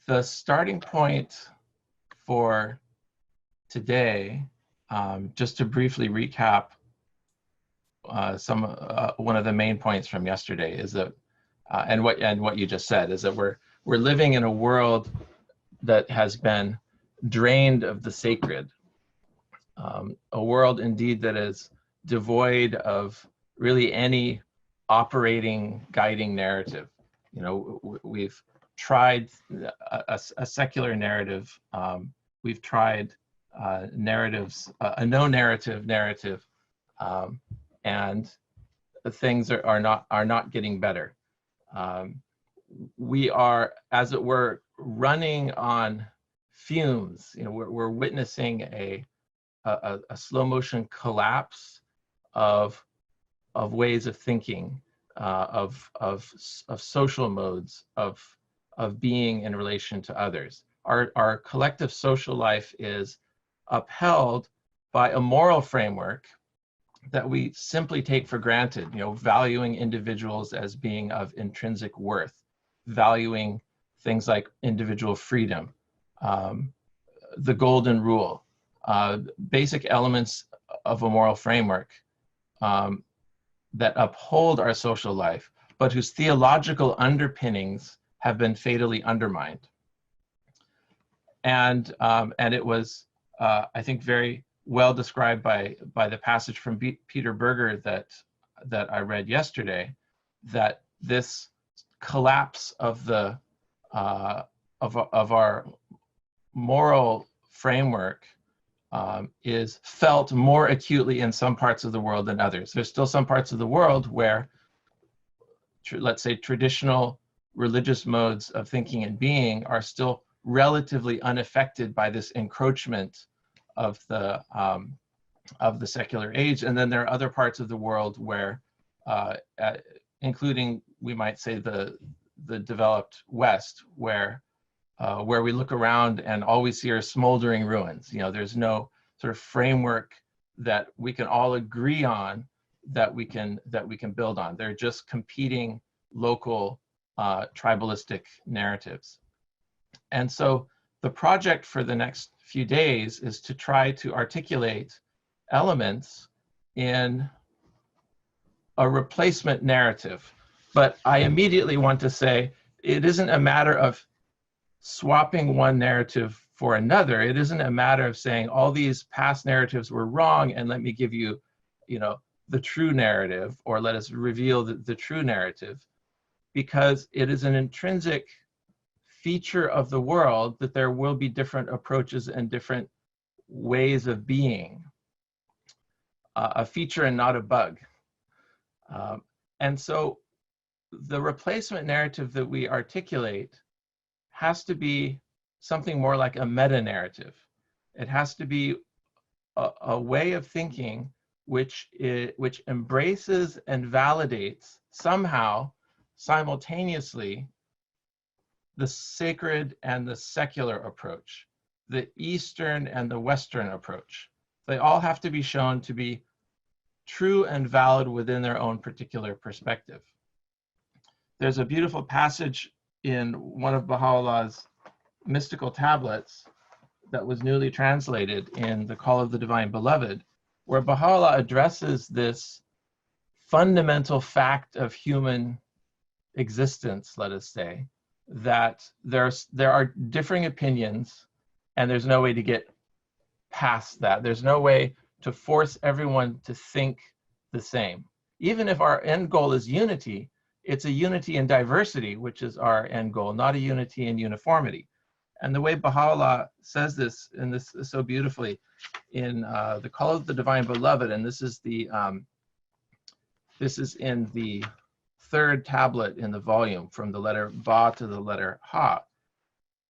The starting point for today, just to briefly recap one of the main points from yesterday is that, and what you just said, is that we're living in a world that has been drained of the sacred, a world indeed that is devoid of really any operating, guiding narrative. You know, we've tried a secular narrative. We've tried narratives, a no narrative narrative, and things are not getting better. We are, as it were, running on fumes. You know, we're witnessing a slow motion collapse of ways of thinking, of social modes, of being in relation to others. Our collective social life is upheld by a moral framework that we simply take for granted, you know, valuing individuals as being of intrinsic worth, valuing things like individual freedom, the golden rule, basic elements of a moral framework that uphold our social life, but whose theological underpinnings have been fatally undermined. And it was, I think, very well described by the passage from Peter Berger that I read yesterday, that this collapse of the of our moral framework is felt more acutely in some parts of the world than others. There's still some parts of the world where, let's say, traditional religious modes of thinking and being are still relatively unaffected by this encroachment of the secular age. And then there are other parts of the world where, including, we might say, the developed West, where we look around and all we see are smoldering ruins. You know, there's no sort of framework that we can all agree on that we can build on. They're just competing local tribalistic narratives. And so the project for the next few days is to try to articulate elements in a replacement narrative. But I immediately want to say it isn't a matter of swapping one narrative for another. It isn't a matter of saying all these past narratives were wrong and let me give you, you know, the true narrative, or let us reveal the true narrative, because it is an intrinsic feature of the world that there will be different approaches and different ways of being, a feature and not a bug. And so the replacement narrative that we articulate has to be something more like a meta-narrative. It has to be a way of thinking which embraces and validates somehow simultaneously the sacred and the secular approach, the Eastern and the Western approach. They all have to be shown to be true and valid within their own particular perspective. There's a beautiful passage in one of Baha'u'llah's mystical tablets that was newly translated in The Call of the Divine Beloved, where Baha'u'llah addresses this fundamental fact of human existence, let us say, that there are differing opinions and there's no way to get past that. There's no way to force everyone to think the same. Even if our end goal is unity, it's a unity in diversity, which is our end goal, not a unity in uniformity. And the way Baha'u'llah says this, and this is so beautifully, in The Call of the Divine Beloved, and this is in the third tablet in the volume, from the letter Ba to the letter Ha.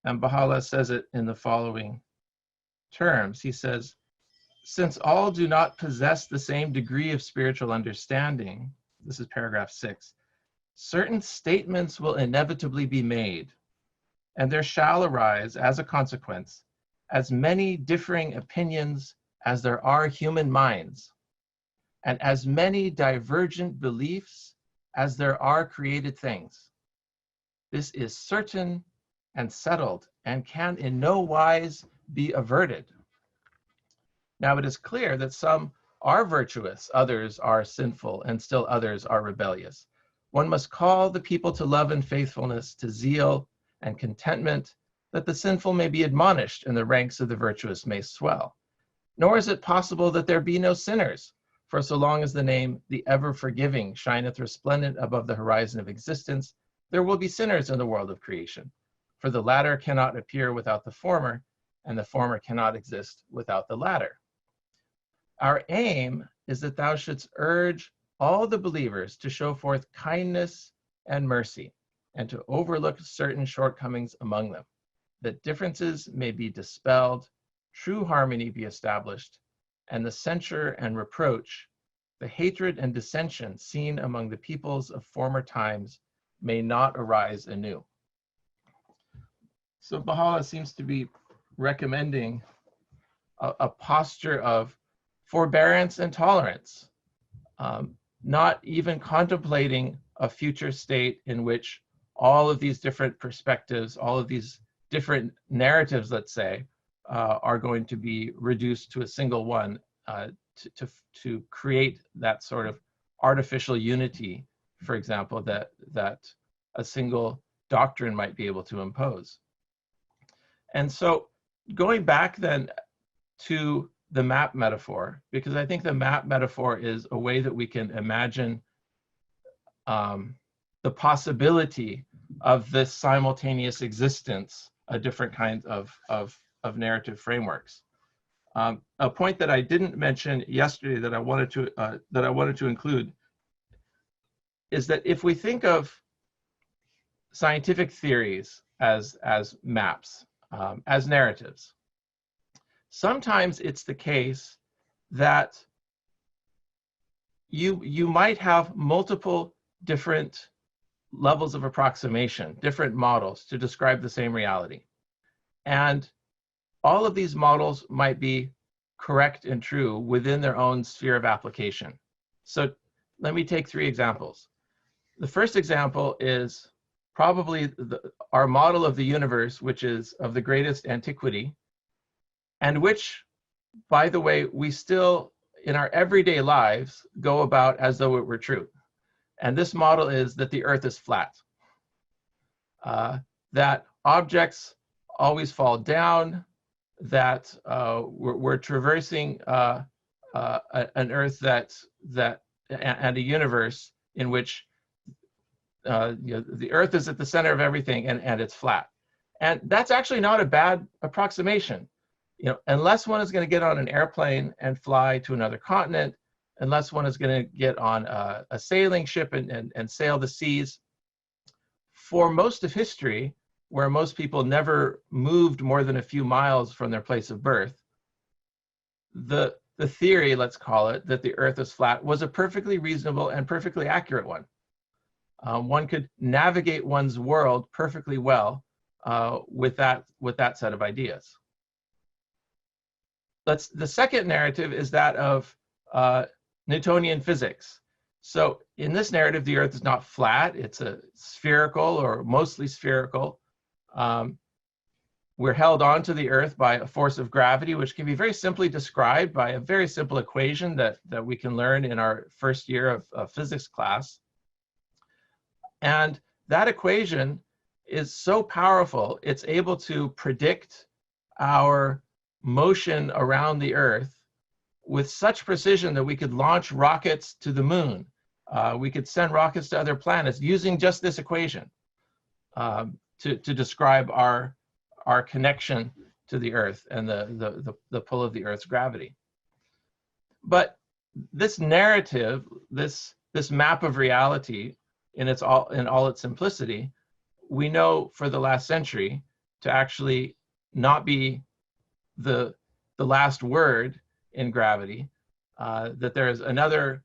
And Baha'u'llah says it in the following terms. He says, since all do not possess the same degree of spiritual understanding, this is paragraph 6, certain statements will inevitably be made, and there shall arise, as a consequence, as many differing opinions as there are human minds, and as many divergent beliefs as there are created things. This is certain and settled and can in no wise be averted. Now it is clear that some are virtuous, others are sinful, and still others are rebellious. One must call the people to love and faithfulness, to zeal and contentment, that the sinful may be admonished and the ranks of the virtuous may swell. Nor is it possible that there be no sinners, for so long as the name, the ever-forgiving, shineth resplendent above the horizon of existence, there will be sinners in the world of creation. For the latter cannot appear without the former, and the former cannot exist without the latter. Our aim is that thou shouldst urge all the believers to show forth kindness and mercy, and to overlook certain shortcomings among them, that differences may be dispelled, true harmony be established, and the censure and reproach, the hatred and dissension seen among the peoples of former times may not arise anew. So Baha'u'llah seems to be recommending a posture of forbearance and tolerance, not even contemplating a future state in which all of these different perspectives, all of these different narratives, let's say, are going to be reduced to a single one to create that sort of artificial unity, for example, that a single doctrine might be able to impose. And so going back then to the map metaphor, because I think the map metaphor is a way that we can imagine the possibility of this simultaneous existence of different kinds of narrative frameworks. A point that I didn't mention yesterday that I wanted to include is that if we think of scientific theories as maps, as narratives, sometimes it's the case that you might have multiple different levels of approximation, different models to describe the same reality. And all of these models might be correct and true within their own sphere of application. So let me take 3 examples. The first example is probably our model of the universe, which is of the greatest antiquity, and which, by the way, we still, in our everyday lives, go about as though it were true. And this model is that the Earth is flat, that objects always fall down, that we're traversing an Earth and a universe in which the Earth is at the center of everything and it's flat. And that's actually not a bad approximation. Unless one is going to get on an airplane and fly to another continent, unless one is going to get on a sailing ship and sail the seas, for most of history, where most people never moved more than a few miles from their place of birth, the theory, let's call it, that the Earth is flat was a perfectly reasonable and perfectly accurate one. One could navigate one's world perfectly well with that set of ideas. The second narrative is that of Newtonian physics. So in this narrative, the Earth is not flat, it's a spherical or mostly spherical. We're held onto the Earth by a force of gravity, which can be very simply described by a very simple equation that we can learn in our first year of physics class. And that equation is so powerful, it's able to predict our motion around the Earth with such precision that we could launch rockets to the moon. We could send rockets to other planets using just this equation to describe our connection to the Earth and the pull of the Earth's gravity. But this narrative, this map of reality in all its simplicity, we know for the last century to actually not be the last word in gravity, that there is another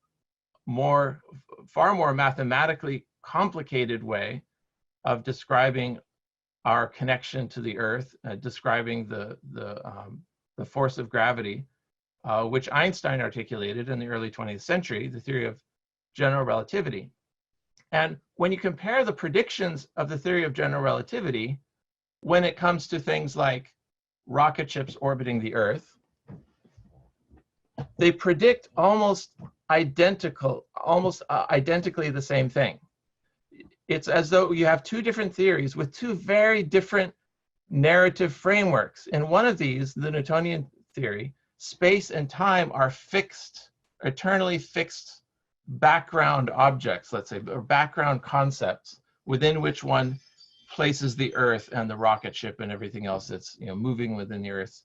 far more mathematically complicated way of describing our connection to the Earth, describing the force of gravity, which Einstein articulated in the early 20th century, the theory of general relativity. And when you compare the predictions of the theory of general relativity when it comes to things like rocket ships orbiting the Earth, they predict almost identically the same thing. It's as though you have two different theories with two very different narrative frameworks. In one of these, the Newtonian theory, space and time are fixed, eternally fixed background objects, let's say, or background concepts within which one places the Earth and the rocket ship and everything else that's moving within the Earth's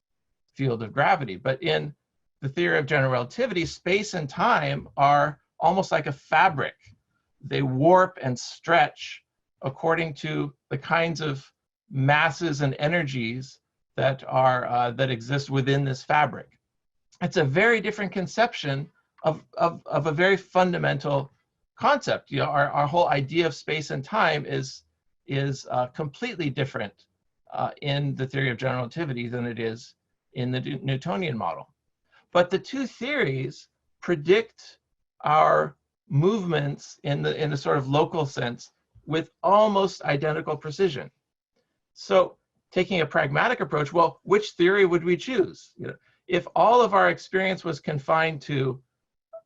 field of gravity. But in the theory of general relativity, space and time are almost like a fabric. They warp and stretch according to the kinds of masses and energies that exist within this fabric. It's a very different conception of a very fundamental concept. Our whole idea of space and time is completely different in the theory of general relativity than it is in the Newtonian model. But the two theories predict our movements in the sort of local sense with almost identical precision. So taking a pragmatic approach, well, which theory would we choose? If all of our experience was confined to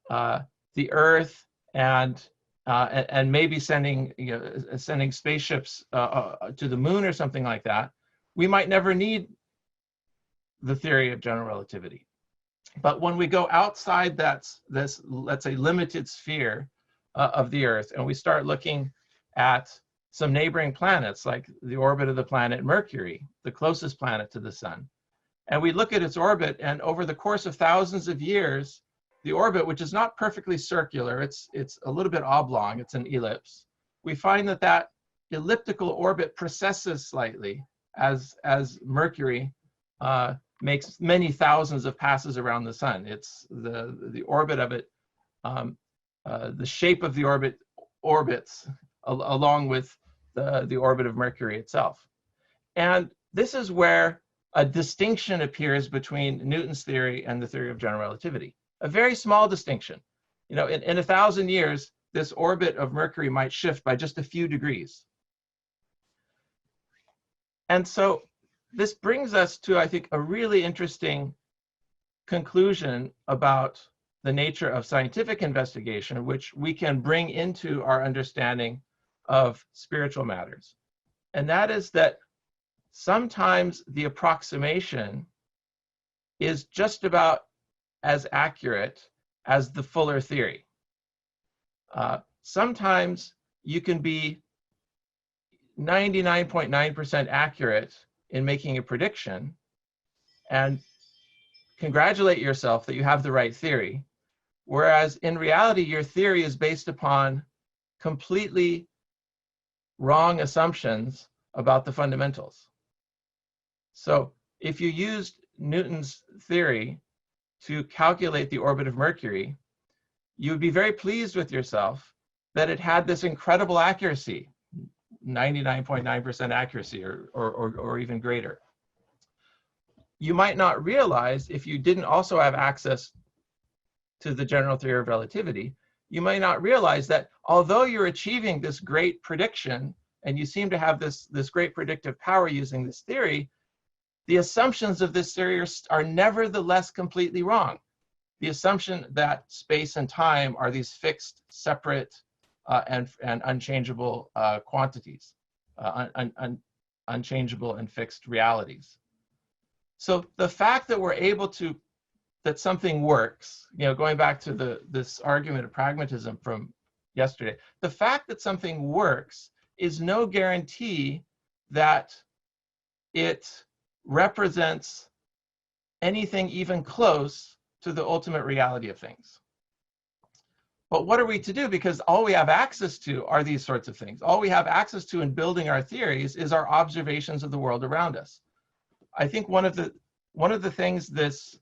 the Earth and maybe sending spaceships to the moon or something like that, we might never need the theory of general relativity. But when we go outside this, let's say, limited sphere of the Earth, and we start looking at some neighboring planets, like the orbit of the planet Mercury, the closest planet to the sun, and we look at its orbit, and over the course of thousands of years, the orbit, which is not perfectly circular, it's a little bit oblong, it's an ellipse, we find that elliptical orbit precesses slightly as Mercury makes many thousands of passes around the sun. It's the orbit of it, the shape of the orbit orbits along with the orbit of Mercury itself. And this is where a distinction appears between Newton's theory and the theory of general relativity. A very small distinction. In 1,000 years, this orbit of Mercury might shift by just a few degrees. And so this brings us to, I think, a really interesting conclusion about the nature of scientific investigation, which we can bring into our understanding of spiritual matters. And that is that sometimes the approximation is just about as accurate as the fuller theory. Sometimes you can be 99.9% accurate in making a prediction and congratulate yourself that you have the right theory, whereas in reality, your theory is based upon completely wrong assumptions about the fundamentals. So if you used Newton's theory to calculate the orbit of Mercury, you would be very pleased with yourself that it had this incredible accuracy, 99.9% accuracy or even greater. You might not realize, if you didn't also have access to the general theory of relativity, you might not realize that although you're achieving this great prediction and you seem to have this great predictive power using this theory, the assumptions of this theory are nevertheless completely wrong. The assumption that space and time are these fixed, separate, and unchangeable quantities, unchangeable and fixed realities. So the fact that we're able to, that something works, going back to this argument of pragmatism from yesterday, the fact that something works is no guarantee that it represents anything even close to the ultimate reality of things. But what are we to do? Because all we have access to are these sorts of things. All we have access to in building our theories is our observations of the world around us. I think one of the things this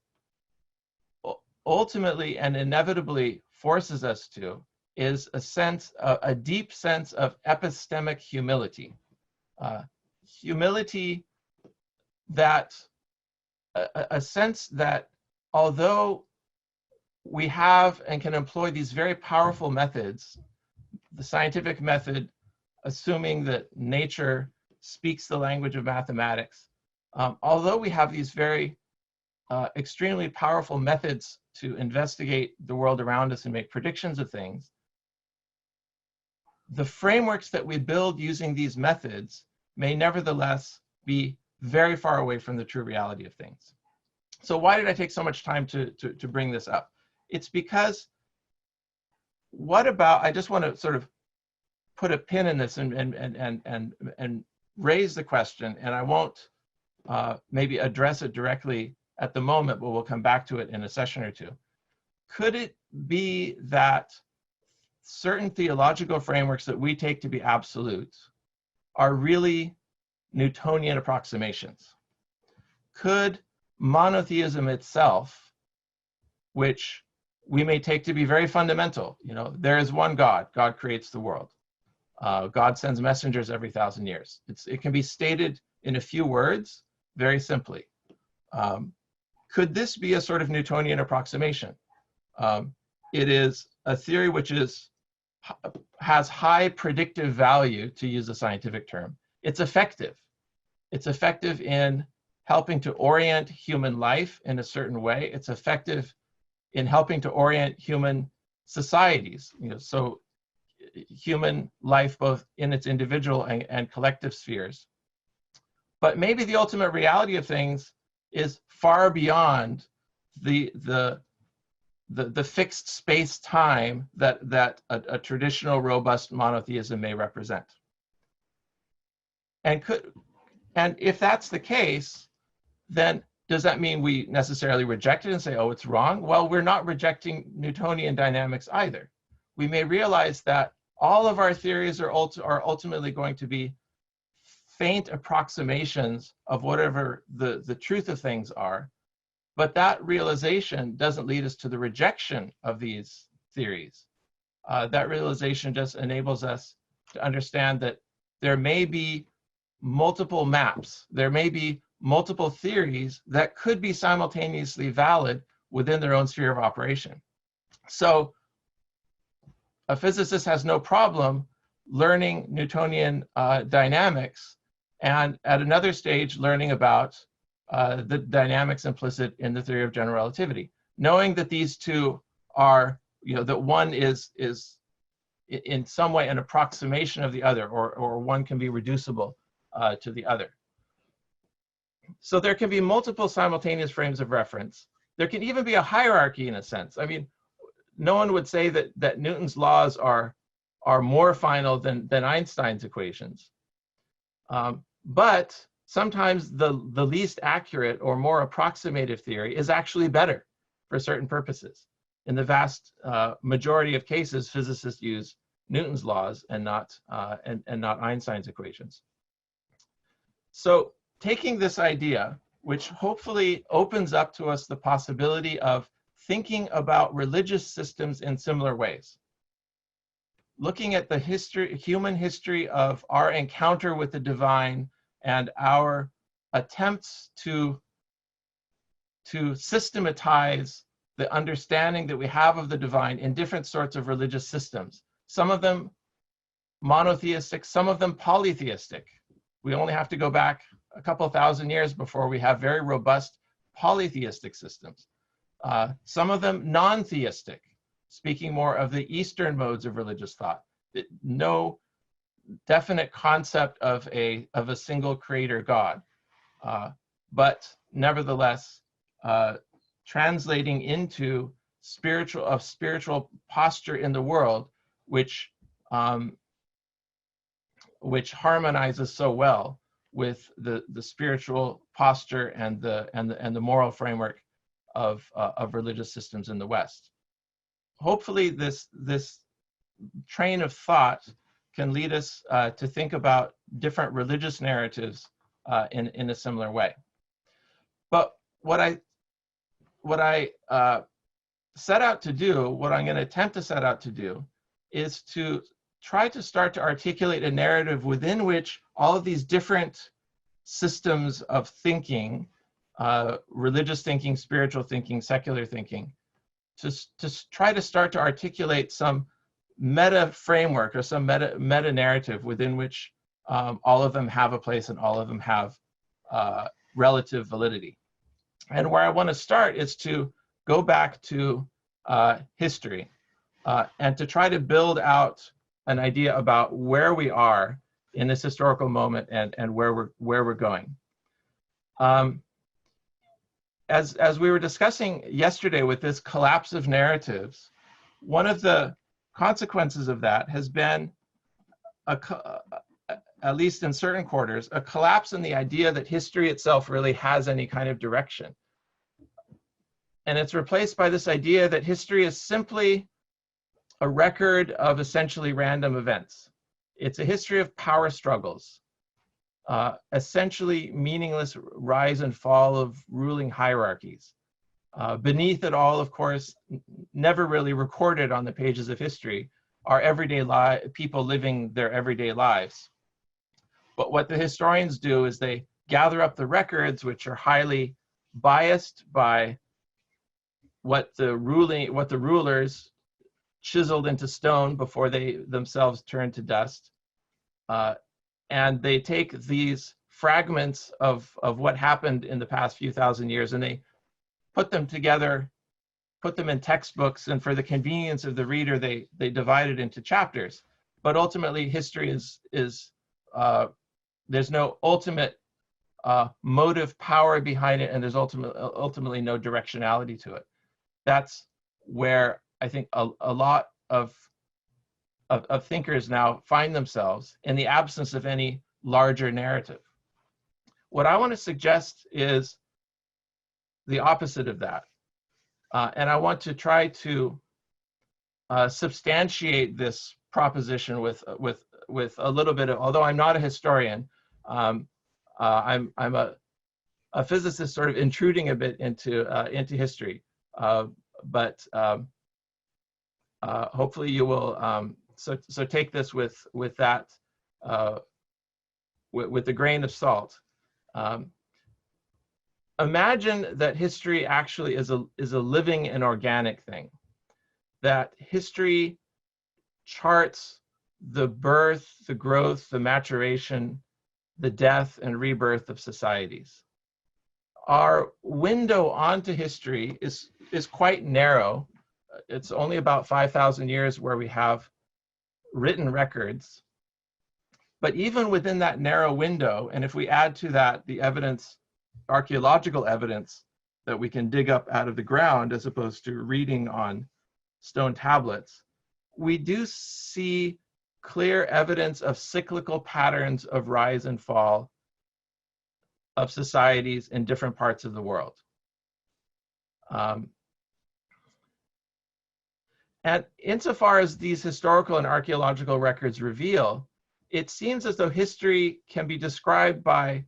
ultimately and inevitably forces us to is a deep sense of epistemic humility. Humility that, a sense that although we have and can employ these very powerful methods, the scientific method, assuming that nature speaks the language of mathematics. Although we have these very extremely powerful methods to investigate the world around us and make predictions of things, the frameworks that we build using these methods may nevertheless be very far away from the true reality of things. So why did I take so much time to bring this up? It's because I just want to sort of put a pin in this and raise the question, and I won't maybe address it directly at the moment, but we'll come back to it in a session or two. Could it be that certain theological frameworks that we take to be absolute are really Newtonian approximations? Could monotheism itself, which we may take to be very fundamental, there is one God, God creates the world, God sends messengers every 1,000 years. It can be stated in a few words, very simply. Could this be a sort of Newtonian approximation? It is a theory which has high predictive value, to use a scientific term. It's effective. It's effective in helping to orient human life in a certain way. It's effective in helping to orient human societies, so human life both in its individual and collective spheres. But maybe the ultimate reality of things is far beyond the fixed space-time that a traditional robust monotheism may represent. And if that's the case, then does that mean we necessarily reject it and say, oh, it's wrong? Well, we're not rejecting Newtonian dynamics either. We may realize that all of our theories are ultimately going to be faint approximations of whatever the truth of things are, but that realization doesn't lead us to the rejection of these theories. That realization just enables us to understand that there may be multiple maps, there may be multiple theories that could be simultaneously valid within their own sphere of operation. So a physicist has no problem learning Newtonian dynamics, and at another stage learning about the dynamics implicit in the theory of general relativity, knowing that these two are, that one is in some way an approximation of the other, or one can be reducible to the other. So there can be multiple simultaneous frames of reference. There can even be a hierarchy in a sense. I mean, no one would say that Newton's laws are more final than Einstein's equations. But sometimes the least accurate or more approximative theory is actually better for certain purposes. In the vast majority of cases, physicists use Newton's laws and not Einstein's equations. So taking this idea, which hopefully opens up to us the possibility of thinking about religious systems in similar ways, looking at the human history of our encounter with the divine and our attempts to systematize the understanding that we have of the divine in different sorts of religious systems. Some of them monotheistic, some of them polytheistic. We only have to go back a couple thousand years before we have very robust polytheistic systems. Some of them non-theistic, speaking more of the Eastern modes of religious thought. No definite concept of a single creator God, but nevertheless translating into spiritual posture in the world, which harmonizes so well with the spiritual posture and the moral framework of religious systems in the West. Hopefully, this train of thought can lead us to think about different religious narratives in a similar way. But what I set out to do, what I'm going to attempt to set out to do, is to try to start to articulate a narrative within which all of these different systems of thinking, religious thinking, spiritual thinking, secular thinking, to try to start to articulate some meta framework or some meta narrative within which all of them have a place and all of them have relative validity. And where I want to start is to go back to history and to try to build out an idea about where we are in this historical moment and where we're going. As we were discussing yesterday with this collapse of narratives, one of the consequences of that has been, at least in certain quarters, a collapse in the idea that history itself really has any kind of direction. And it's replaced by this idea that history is simply a record of essentially random events. It's a history of power struggles, essentially meaningless rise and fall of ruling hierarchies. Beneath it all, of course, never really recorded on the pages of history, are everyday people living their everyday lives. But what the historians do is they gather up the records, which are highly biased by what the rulers chiseled into stone before they themselves turned to dust. And they take these fragments of what happened in the past few thousand years and they put them together, put them in textbooks, and for the convenience of the reader, they divide it into chapters. But ultimately, history is there's no ultimate motive power behind it, and there's ultimately no directionality to it. That's where I think a lot of thinkers now find themselves in the absence of any larger narrative. What I want to suggest is the opposite of that. And I want to try to substantiate this proposition with a little bit of, although I'm not a historian, I'm a physicist sort of intruding a bit into history. But hopefully you will, so take this with that, with a grain of salt. Imagine that history actually is a living and organic thing, that history charts the birth, the growth, the maturation, the death and rebirth of societies. Our window onto history is quite narrow. It's only about 5,000 years where we have written records. But even within that narrow window, and if we add to that the evidence, archaeological evidence that we can dig up out of the ground as opposed to reading on stone tablets, we do see clear evidence of cyclical patterns of rise and fall of societies in different parts of the world. And insofar as these historical and archaeological records reveal, it seems as though history can be described by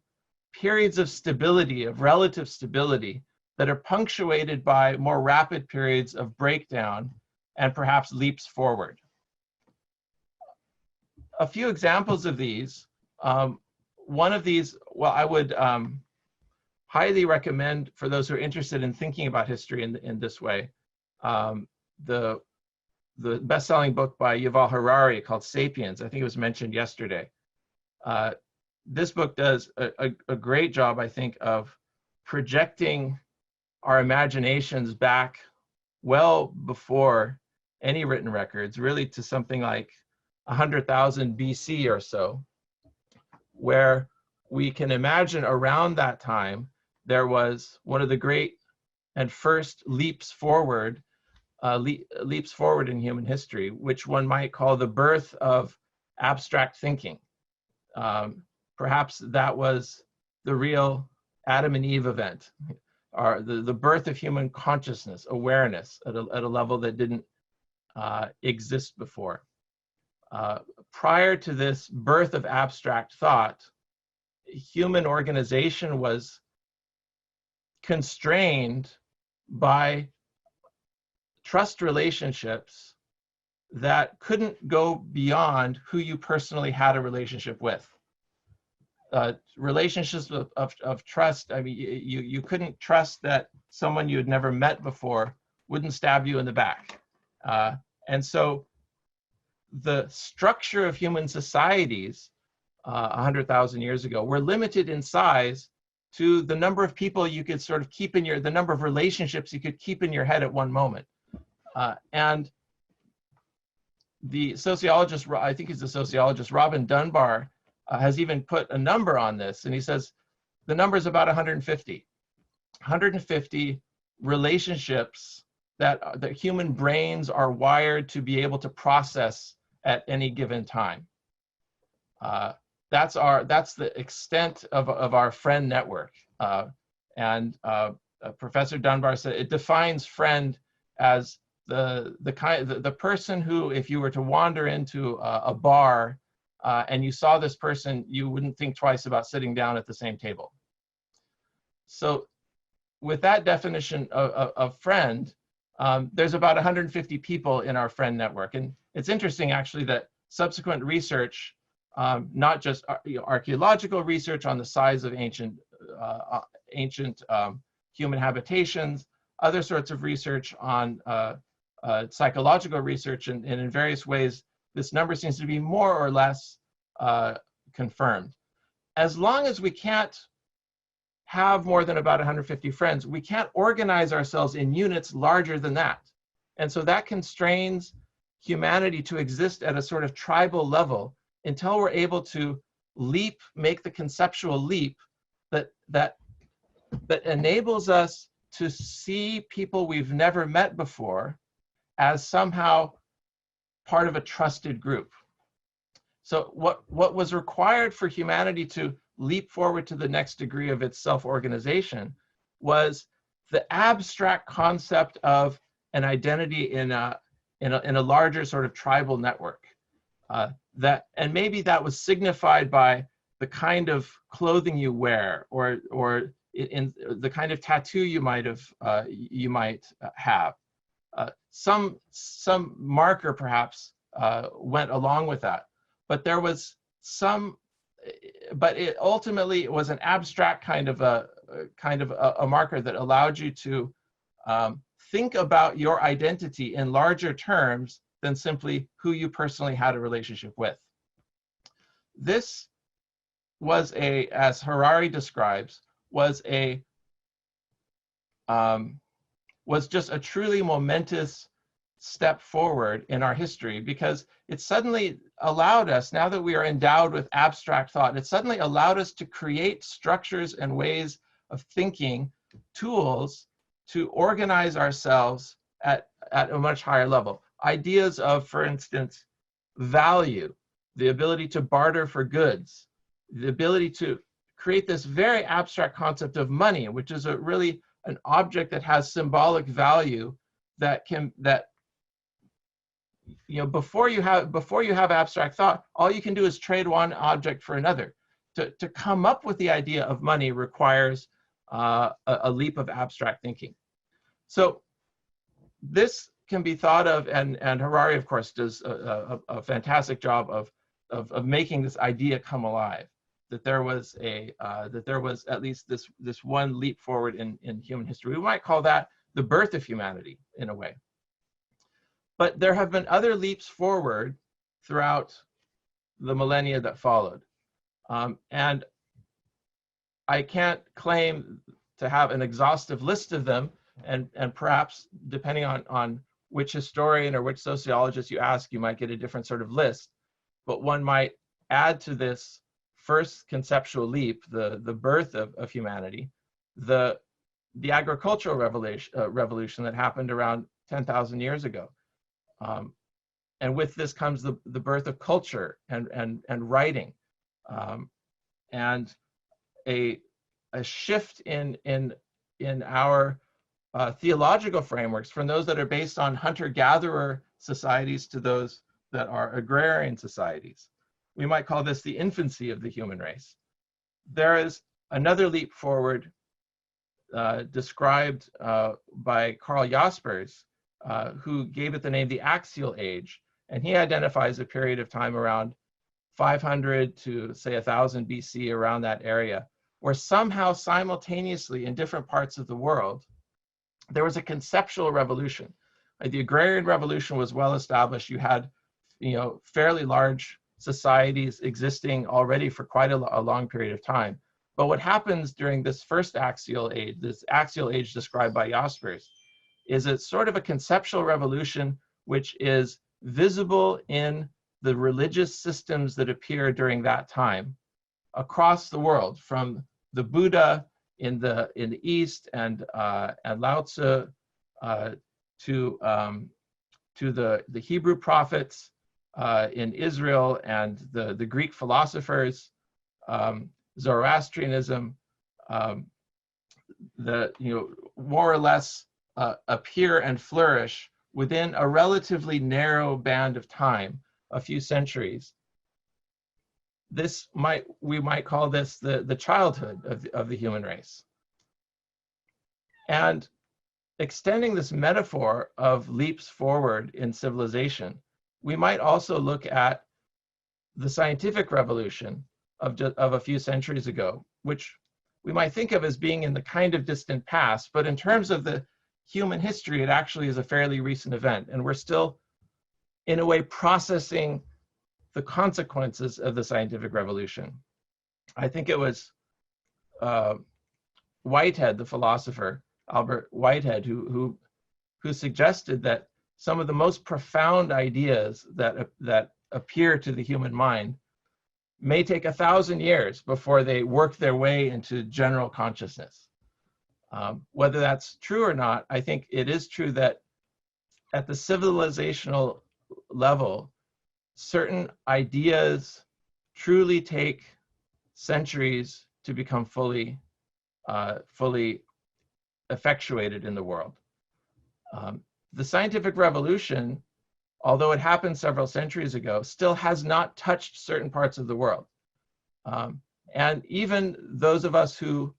periods of stability, of relative stability, that are punctuated by more rapid periods of breakdown and perhaps leaps forward. A few examples of these. One of these, well, I would highly recommend for those who are interested in thinking about history in this way, the best-selling book by Yuval Harari called *Sapiens*. I think it was mentioned yesterday. This book does a great job, I think, of projecting our imaginations back well before any written records, really to something like 100,000 BC or so, where we can imagine around that time there was one of the great and first leaps forward in human history, which one might call the birth of abstract thinking. Perhaps that was the real Adam and Eve event, or the birth of human consciousness, awareness at a level that didn't exist before. Prior to this birth of abstract thought, human organization was constrained by trust relationships that couldn't go beyond who you personally had a relationship with. Relationships of trust, I mean, you couldn't trust that someone you had never met before wouldn't stab you in the back. And so the structure of human societies 100,000 years ago were limited in size to the number of people you could sort of keep in the number of relationships you could keep in your head at one moment. And the sociologist, I think he's a sociologist, Robin Dunbar, has even put a number on this, and he says the number is about 150. 150 relationships that human brains are wired to be able to process at any given time. That's the extent of our friend network. Professor Dunbar said it defines friend as the person who, if you were to wander into a bar and you saw this person, you wouldn't think twice about sitting down at the same table. So with that definition of friend, there's about 150 people in our friend network. And it's interesting, actually, that subsequent research, not just archaeological research on the size of ancient human habitations, other sorts of research on psychological research, and in various ways, this number seems to be more or less confirmed. As long as we can't have more than about 150 friends, we can't organize ourselves in units larger than that. And so that constrains humanity to exist at a sort of tribal level until we're able to make the conceptual leap that enables us to see people we've never met before as somehow part of a trusted group. So what was required for humanity to leap forward to the next degree of its self-organization was the abstract concept of an identity in a larger sort of tribal network. And maybe that was signified by the kind of clothing you wear, or in the kind of tattoo you might have. Some marker perhaps went along with that, but there was some. But it ultimately was an abstract kind of a marker that allowed you to think about your identity in larger terms than simply who you personally had a relationship with. This was as Harari describes, was just a truly momentous step forward in our history, because it suddenly allowed us, now that we are endowed with abstract thought, it suddenly allowed us to create structures and ways of thinking, tools to organize ourselves at a much higher level. Ideas of, for instance, value, the ability to barter for goods, the ability to create this very abstract concept of money, which is really an object that has symbolic value before you have abstract thought, all you can do is trade one object for another. To come up with the idea of money requires a leap of abstract thinking. So this can be thought of, and Harari, of course, does a fantastic job of making this idea come alive. That there was at least this one leap forward in human history. We might call that the birth of humanity in a way. But there have been other leaps forward throughout the millennia that followed. And I can't claim to have an exhaustive list of them, and perhaps depending on which historian or which sociologist you ask, you might get a different sort of list. But one might add to this first conceptual leap, the birth of humanity, the agricultural revolution that happened around 10,000 years ago. And with this comes the birth of culture and writing, and a shift in our theological frameworks from those that are based on hunter-gatherer societies to those that are agrarian societies. We might call this the infancy of the human race. There is another leap forward described by Carl Jaspers, who gave it the name the Axial Age, and he identifies a period of time around 500 to say 1000 BC, around that area, where somehow simultaneously in different parts of the world, there was a conceptual revolution. The agrarian revolution was well established. You had, fairly large societies existing already for quite a long period of time. But what happens during this first axial age, this axial age described by Jaspers, is it's sort of a conceptual revolution which is visible in the religious systems that appear during that time across the world, from the Buddha in the East and Lao Tzu to the Hebrew prophets in Israel and the Greek philosophers, Zoroastrianism, more or less appear and flourish within a relatively narrow band of time, a few centuries. We might call this the childhood of the human race. And extending this metaphor of leaps forward in civilization, we might also look at the scientific revolution of a few centuries ago, which we might think of as being in the kind of distant past, but in terms of the human history, it actually is a fairly recent event, and we're still, in a way, processing the consequences of the scientific revolution. I think it was Whitehead, the philosopher, Albert Whitehead, who suggested that some of the most profound ideas that appear to the human mind may take 1,000 years before they work their way into general consciousness. Whether that's true or not, I think it is true that at the civilizational level, certain ideas truly take centuries to become fully effectuated in the world. The scientific revolution, although it happened several centuries ago, still has not touched certain parts of the world. And even those of us who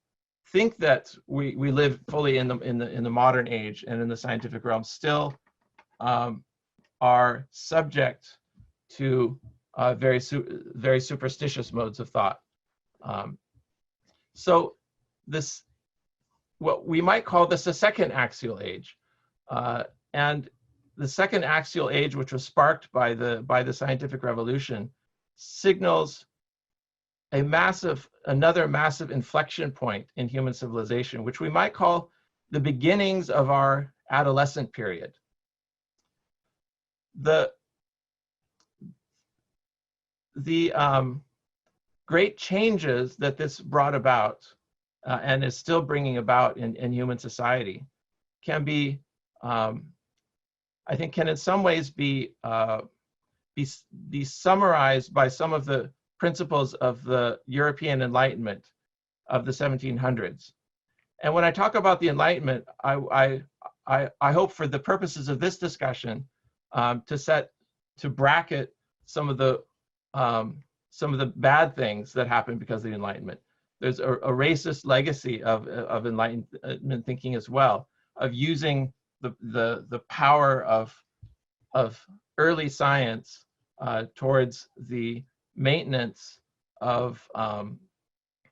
think that we live fully in the modern age and in the scientific realm still are subject to very superstitious modes of thought. So this, what we might call this a second axial age. And the second axial age, which was sparked by the scientific revolution, signals another massive inflection point in human civilization, which we might call the beginnings of our adolescent period. The great changes that this brought about and is still bringing about in human society can be, I think, can in some ways be summarized by some of the principles of the European Enlightenment of the 1700s. And when I talk about the Enlightenment, I hope for the purposes of this discussion to bracket some of the bad things that happened because of the Enlightenment. There's a racist legacy of Enlightenment thinking as well, of using the power of early science towards the maintenance of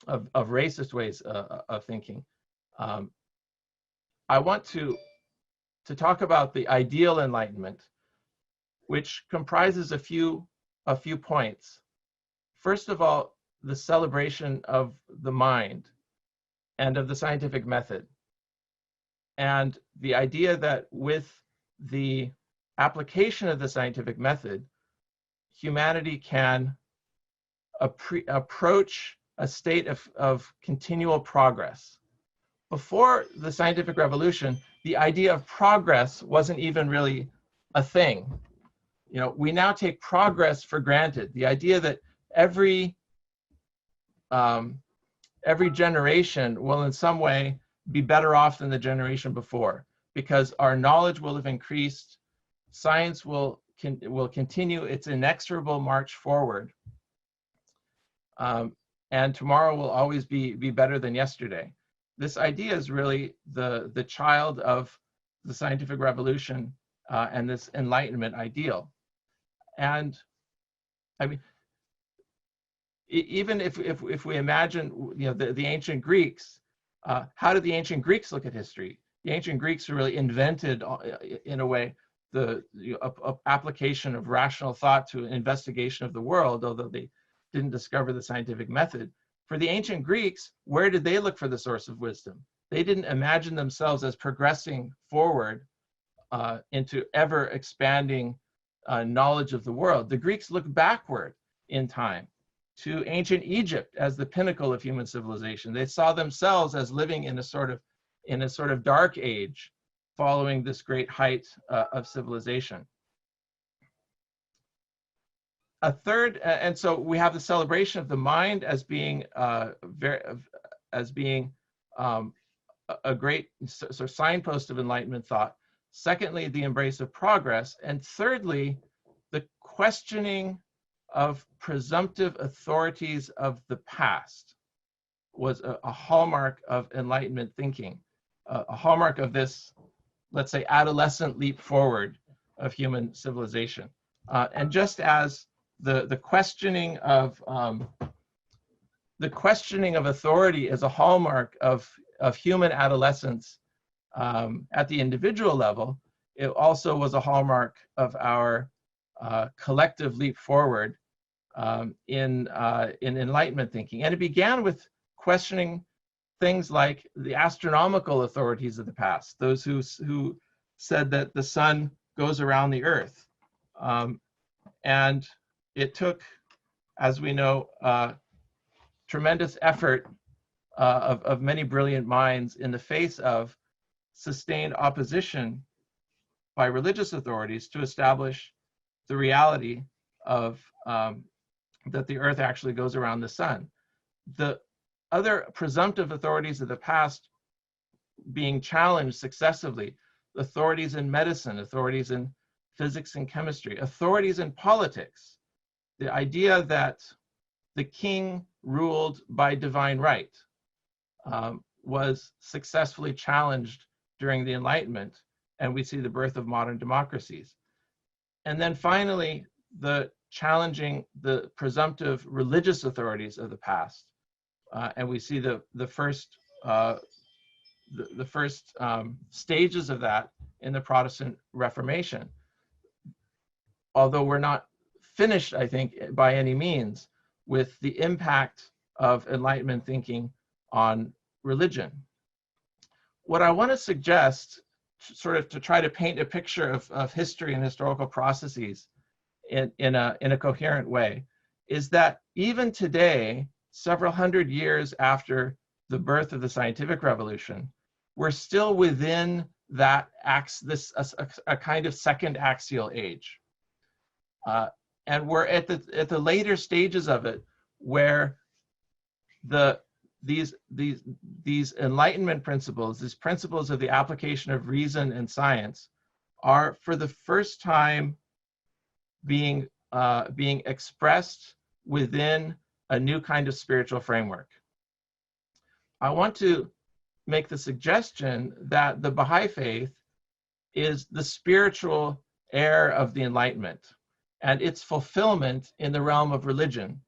racist ways of thinking. I want to talk about the ideal Enlightenment, which comprises a few points. First of all, the celebration of the mind and of the scientific method, and the idea that with the application of the scientific method, humanity can approach a state of continual progress. Before the scientific revolution, the idea of progress wasn't even really a thing. You know, we now take progress for granted. The idea that every generation will in some way be better off than the generation before, because our knowledge will have increased, science will continue its inexorable march forward, and tomorrow will always be better than yesterday. This idea is really the child of the scientific revolution and this Enlightenment ideal. And I mean, even if we imagine, you know, the ancient Greeks, how did the ancient Greeks look at history? The ancient Greeks really invented, in a way, application of rational thought to investigation of the world, although they didn't discover the scientific method. For the ancient Greeks, where did they look for the source of wisdom? They didn't imagine themselves as progressing forward into ever expanding knowledge of the world. The Greeks looked backward in time to ancient Egypt as the pinnacle of human civilization. They saw themselves as living in a sort of dark age following this great height of civilization. A third, and so we have the celebration of the mind as being a great sort of signpost of Enlightenment thought. Secondly, the embrace of progress. And thirdly, the questioning of presumptive authorities of the past was a hallmark of Enlightenment thinking, a hallmark of this, let's say, adolescent leap forward of human civilization. And just as the questioning of authority is a hallmark of human adolescence at the individual level, it also was a hallmark of our collective leap forward in Enlightenment thinking. And it began with questioning things like the astronomical authorities of the past, those who said that the sun goes around the earth. And it took, as we know, tremendous effort of many brilliant minds in the face of sustained opposition by religious authorities to establish the reality of that the earth actually goes around the sun. The other presumptive authorities of the past being challenged successively, authorities in medicine, authorities in physics and chemistry, authorities in politics, the idea that the king ruled by divine right was successfully challenged during the Enlightenment, and we see the birth of modern democracies. And then finally, the challenging the presumptive religious authorities of the past, and we see the first stages of that in the Protestant Reformation. Although we're not finished, I think, by any means with the impact of Enlightenment thinking on religion. What I want to suggest, sort of to try to paint a picture of history and historical processes in a coherent way, is that even today, several hundred years after the birth of the scientific revolution, we're still within that a kind of second axial age. And we're at the later stages of it, where these Enlightenment principles, these principles of the application of reason and science, are for the first time being expressed within a new kind of spiritual framework. I want to make the suggestion that the Baha'i faith is the spiritual heir of the Enlightenment and its fulfillment in the realm of religion,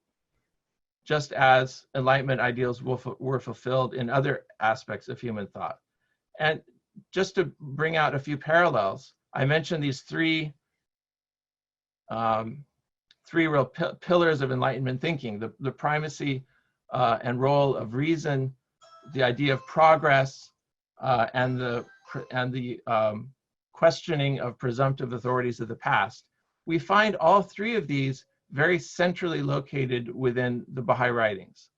just as Enlightenment ideals were fulfilled in other aspects of human thought. And just to bring out a few parallels, I mentioned these three real pillars of Enlightenment thinking: the primacy and role of reason, the idea of progress, and the questioning of presumptive authorities of the past. We find all three of these very centrally located within the Baha'i writings.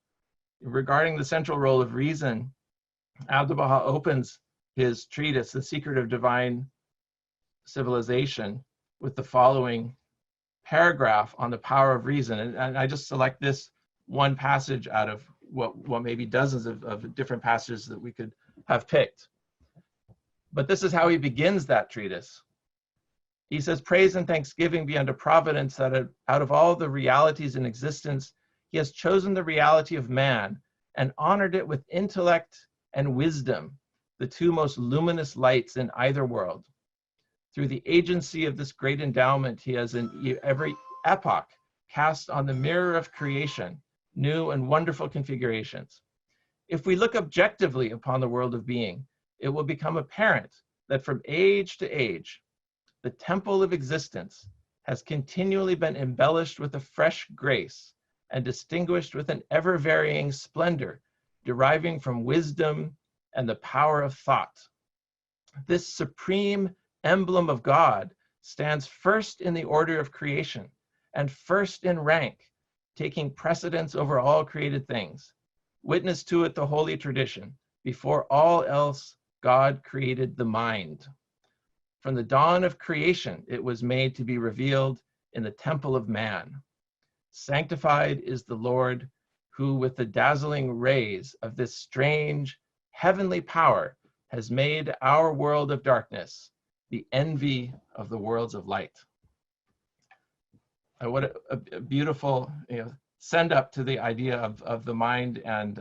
Regarding the central role of reason, Abdu'l-Baha opens his treatise, The Secret of Divine Civilization, with the following paragraph on the power of reason. And I just select this one passage out of what maybe dozens of different passages that we could have picked. But this is how he begins that treatise. He says, "Praise and thanksgiving be unto Providence that out of all the realities in existence, he has chosen the reality of man and honored it with intellect and wisdom, the two most luminous lights in either world. Through the agency of this great endowment, he has in every epoch cast on the mirror of creation new and wonderful configurations. If we look objectively upon the world of being, it will become apparent that from age to age, the temple of existence has continually been embellished with a fresh grace and distinguished with an ever-varying splendor deriving from wisdom and the power of thought. This supreme emblem of God stands first in the order of creation and first in rank, taking precedence over all created things. Witness to it the holy tradition. Before all else, God created the mind. From the dawn of creation, it was made to be revealed in the temple of man. Sanctified is the Lord, who with the dazzling rays of this strange heavenly power has made our world of darkness the envy of the worlds of light. What a beautiful, send up to the idea of the mind and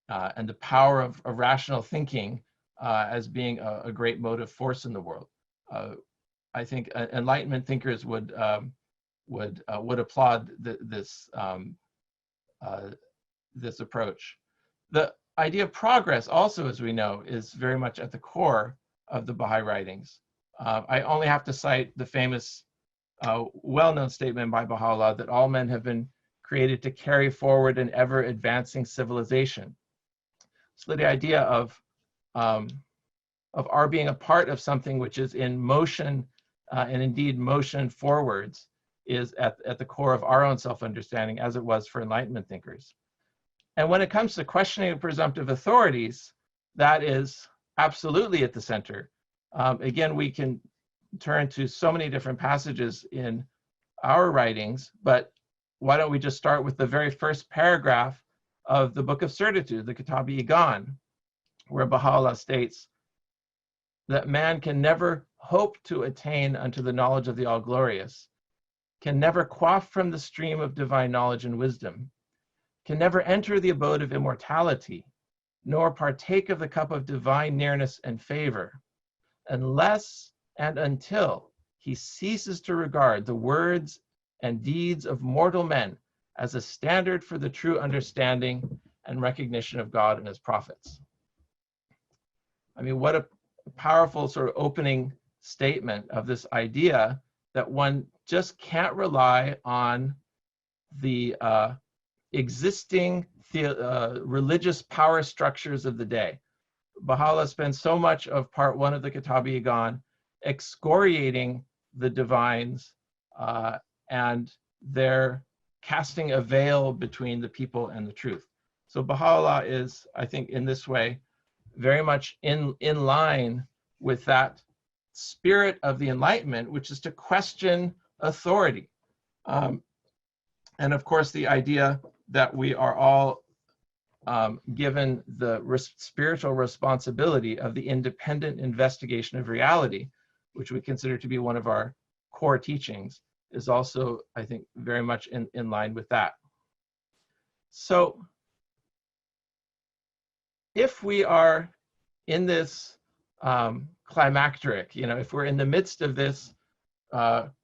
the power of rational thinking as being a great motive force in the world. I think Enlightenment thinkers would applaud this approach. The idea of progress also, as we know, is very much at the core of the Baha'i writings. I only have to cite the famous, well-known statement by Baha'u'llah that all men have been created to carry forward an ever-advancing civilization. So the idea of our being a part of something which is in motion, and indeed motion forwards, is at the core of our own self-understanding, as it was for Enlightenment thinkers. And when it comes to questioning of presumptive authorities, that is absolutely at the center. Again, we can turn to so many different passages in our writings, but why don't we just start with the very first paragraph of the Book of Certitude, the Kitab-i-Igan, where Baha'u'llah states that man can never hope to attain unto the knowledge of the All-Glorious, can never quaff from the stream of divine knowledge and wisdom, can never enter the abode of immortality, nor partake of the cup of divine nearness and favor, unless and until he ceases to regard the words and deeds of mortal men as a standard for the true understanding and recognition of God and his prophets. I mean, what a powerful sort of opening statement of this idea that one just can't rely on the existing religious power structures of the day. Baha'u'llah spends so much of part one of the Kitab-i-Igan excoriating the divines and their casting a veil between the people and the truth. So Baha'u'llah is, I think, in this way, very much in line with that spirit of the Enlightenment, which is to question authority. And of course, the idea that we are all given the spiritual responsibility of the independent investigation of reality, which we consider to be one of our core teachings, is also, I think, very much in line with that. So if we are in this climacteric, if we're in the midst of this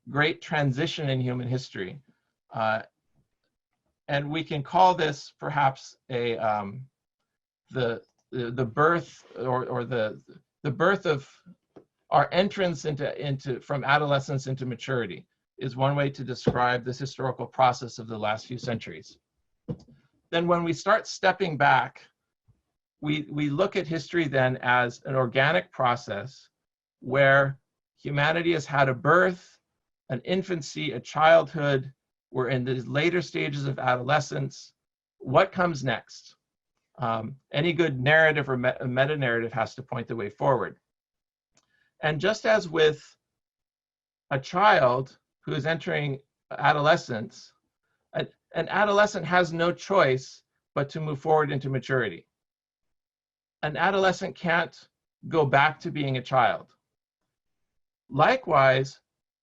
great transition in human history, and we can call this perhaps the birth or the birth of our entrance into from adolescence into maturity, is one way to describe this historical process of the last few centuries. Then when we start stepping back, we look at history then as an organic process where humanity has had a birth, an infancy, a childhood. We're in the later stages of adolescence. What comes next? Any good narrative or meta-narrative has to point the way forward. And just as with a child who is entering adolescence, an adolescent has no choice but to move forward into maturity. An adolescent can't go back to being a child. Likewise,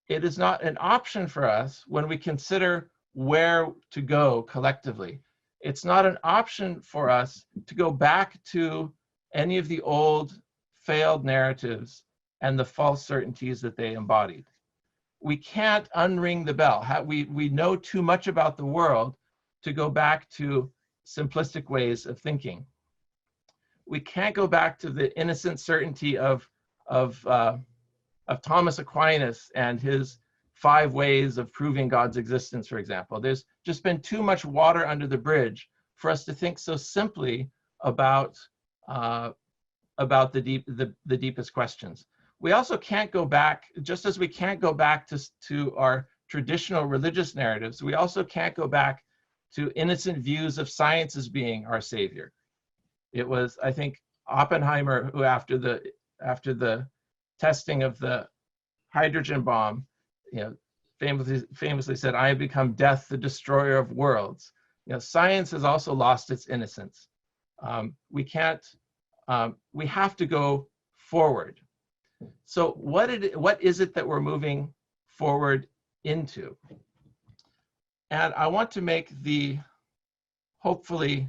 it is not an option for us when we consider where to go collectively. It's not an option for us to go back to any of the old failed narratives and the false certainties that they embodied. We can't unring the bell. We know too much about the world to go back to simplistic ways of thinking. We can't go back to the innocent certainty of of Thomas Aquinas and his 5 ways of proving God's existence, for example. There's just been too much water under the bridge for us to think so simply about the deepest questions. We also can't go back, just as we can't go back to our traditional religious narratives, we also can't go back to innocent views of science as being our savior. It was, I think, Oppenheimer who, after the testing of the hydrogen bomb, famously said, "I have become death, the destroyer of worlds." Science has also lost its innocence. We have to go forward. So what is it that we're moving forward into? And I want to make the hopefully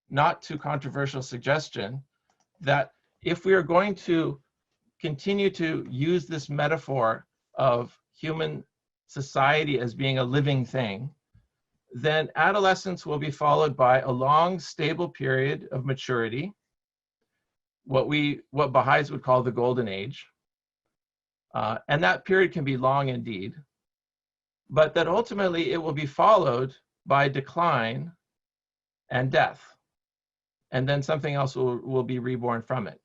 not too controversial suggestion that if we are going to continue to use this metaphor of human society as being a living thing, then adolescence will be followed by a long, stable period of maturity, what Baha'is would call the golden age. And that period can be long indeed, but that ultimately it will be followed by decline and death. And then something else will be reborn from it.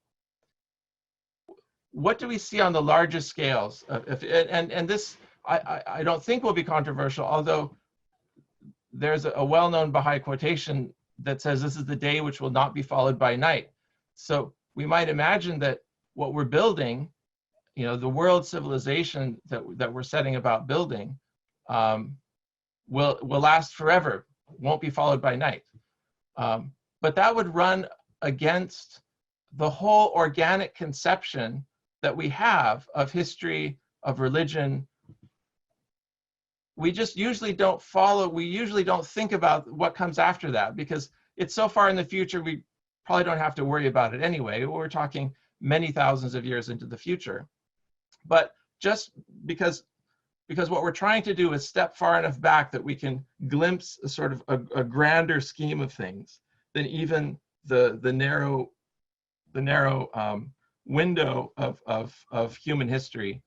What do we see on the largest scales? And this, I don't think will be controversial, although there's a well-known Baha'i quotation that says, "This is the day which will not be followed by night." So we might imagine that what we're building, the world civilization that we're setting about building, will last forever, won't be followed by night. But that would run against the whole organic conception that we have of history, of religion. We just usually don't think about what comes after that, because it's so far in the future, we probably don't have to worry about it anyway. We're talking many thousands of years into the future. But just because what we're trying to do is step far enough back that we can glimpse a sort of a grander scheme of things than even the narrow window of human history,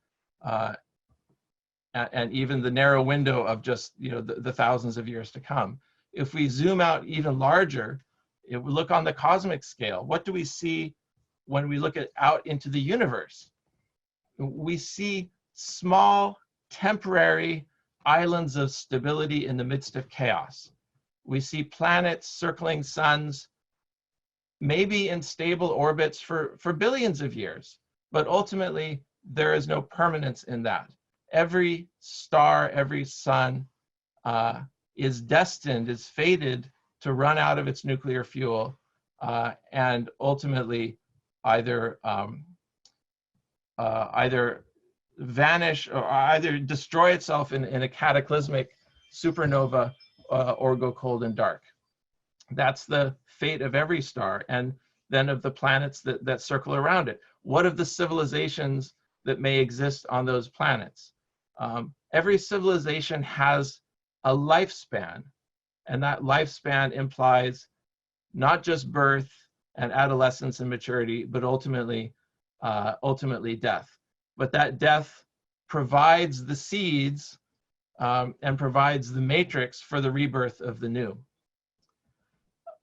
and even the narrow window of just the thousands of years to come. If we zoom out even larger, if we look on the cosmic scale, what do we see when we look out into the universe? We see small, temporary islands of stability in the midst of chaos. We see planets circling suns, maybe in stable orbits for billions of years, but ultimately there is no permanence in that. Every star, every sun is fated to run out of its nuclear fuel and ultimately either vanish or either destroy itself in a cataclysmic supernova or go cold and dark. That's the fate of every star, and then of the planets that circle around it. What of the civilizations that may exist on those planets? Every civilization has a lifespan, and that lifespan implies not just birth and adolescence and maturity, but ultimately death. But that death provides the seeds and provides the matrix for the rebirth of the new.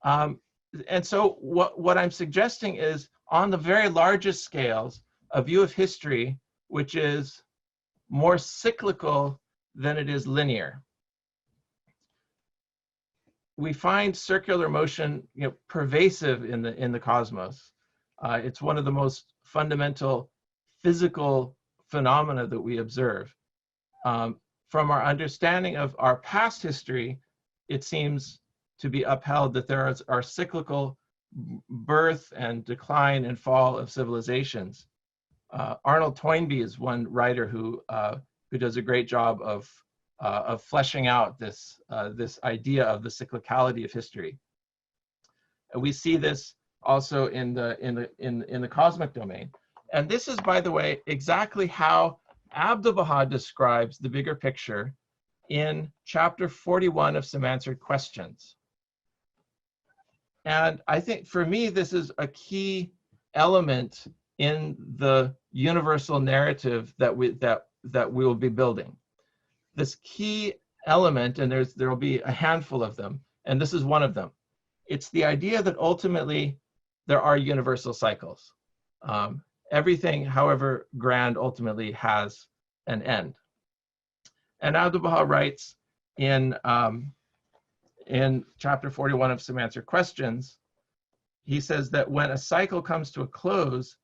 And so what I'm suggesting is, on the very largest scales, a view of history which is more cyclical than it is linear. We find circular motion pervasive in the cosmos. It's one of the most fundamental physical phenomena that we observe. From our understanding of our past history, it seems to be upheld that there are cyclical birth and decline and fall of civilizations. Arnold Toynbee is one writer who does a great job of fleshing out this idea of the cyclicality of history. And we see this also in the cosmic domain. And this is, by the way, exactly how Abdu'l-Baha describes the bigger picture in chapter 41 of Some Answered Questions. And I think for me, this is a key element in the universal narrative that we will be building. This key element, and there will be a handful of them, and this is one of them. It's the idea that ultimately there are universal cycles. Everything, however grand, ultimately has an end. And Abdu'l-Baha writes in chapter 41 of Some Answered Questions, he says that when a cycle comes to a close,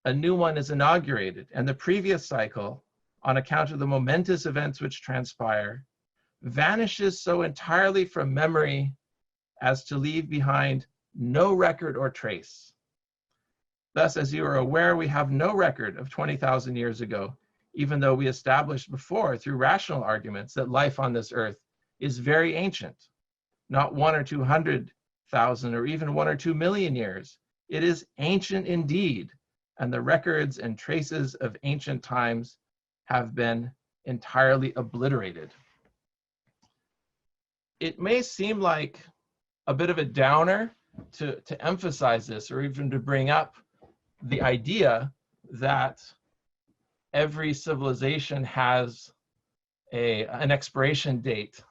a new one is inaugurated, and the previous cycle, on account of the momentous events which transpire, vanishes so entirely from memory as to leave behind no record or trace. Thus, as you are aware, we have no record of 20,000 years ago, even though we established before through rational arguments that life on this earth is very ancient, not 100 or 200,000 or even 1 or 2 million years. It is ancient indeed, and the records and traces of ancient times have been entirely obliterated. It may seem like a bit of a downer to emphasize this, or even to bring up the idea that every civilization has an expiration date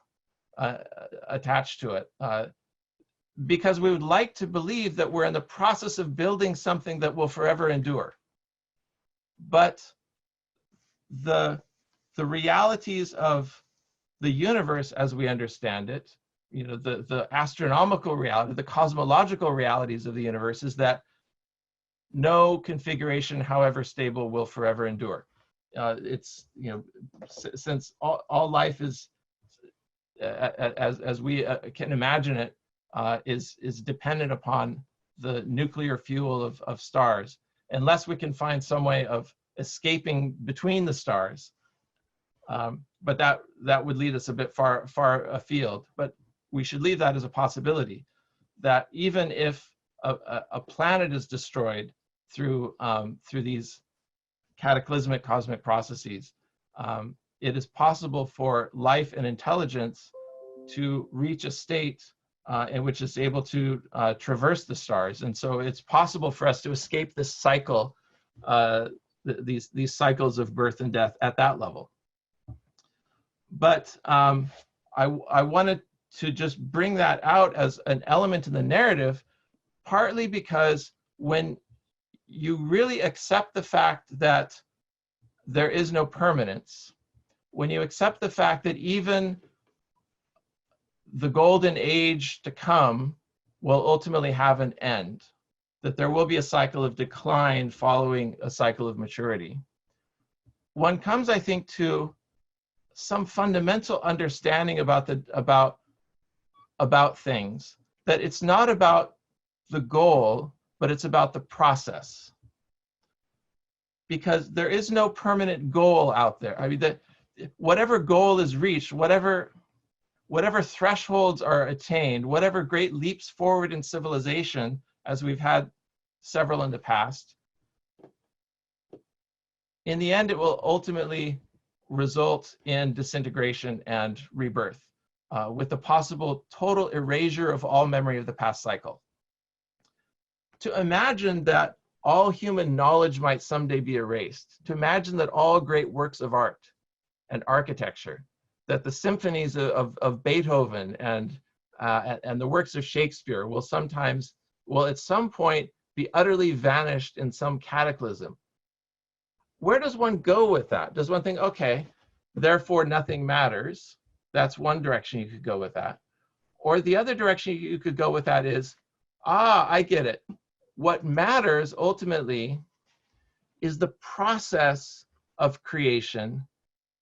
attached to it, because we would like to believe that we're in the process of building something that will forever endure. But the realities of the universe as we understand it, you know, the astronomical reality, the cosmological realities of the universe, is that no configuration, however stable, will forever endure. It's, you know, since all life is, as we can imagine it, is dependent upon the nuclear fuel of stars. Unless we can find some way of escaping between the stars, but that would lead us a bit far afield. But we should leave that as a possibility, that even if a planet is destroyed through these cataclysmic cosmic processes, it is possible for life and intelligence to reach a state in which it's able to traverse the stars. And so it's possible for us to escape this cycle, these cycles of birth and death at that level. But I wanted to just bring that out as an element in the narrative, partly because when you really accept the fact that there is no permanence, when you accept the fact that even the golden age to come will ultimately have an end, that there will be a cycle of decline following a cycle of maturity, one comes, I think, to some fundamental understanding about things, that it's not about the goal, but it's about the process. Because there is no permanent goal out there. I mean, whatever goal is reached, whatever thresholds are attained, whatever great leaps forward in civilization, as we've had several in the past, in the end, it will ultimately result in disintegration and rebirth, with the possible total erasure of all memory of the past cycle. To imagine that all human knowledge might someday be erased, to imagine that all great works of art and architecture, that the symphonies of Beethoven and the works of Shakespeare will at some point be utterly vanished in some cataclysm. Where does one go with that? Does one think, okay, therefore nothing matters? That's one direction you could go with that. Or the other direction you could go with that is, I get it. What matters ultimately is the process of creation,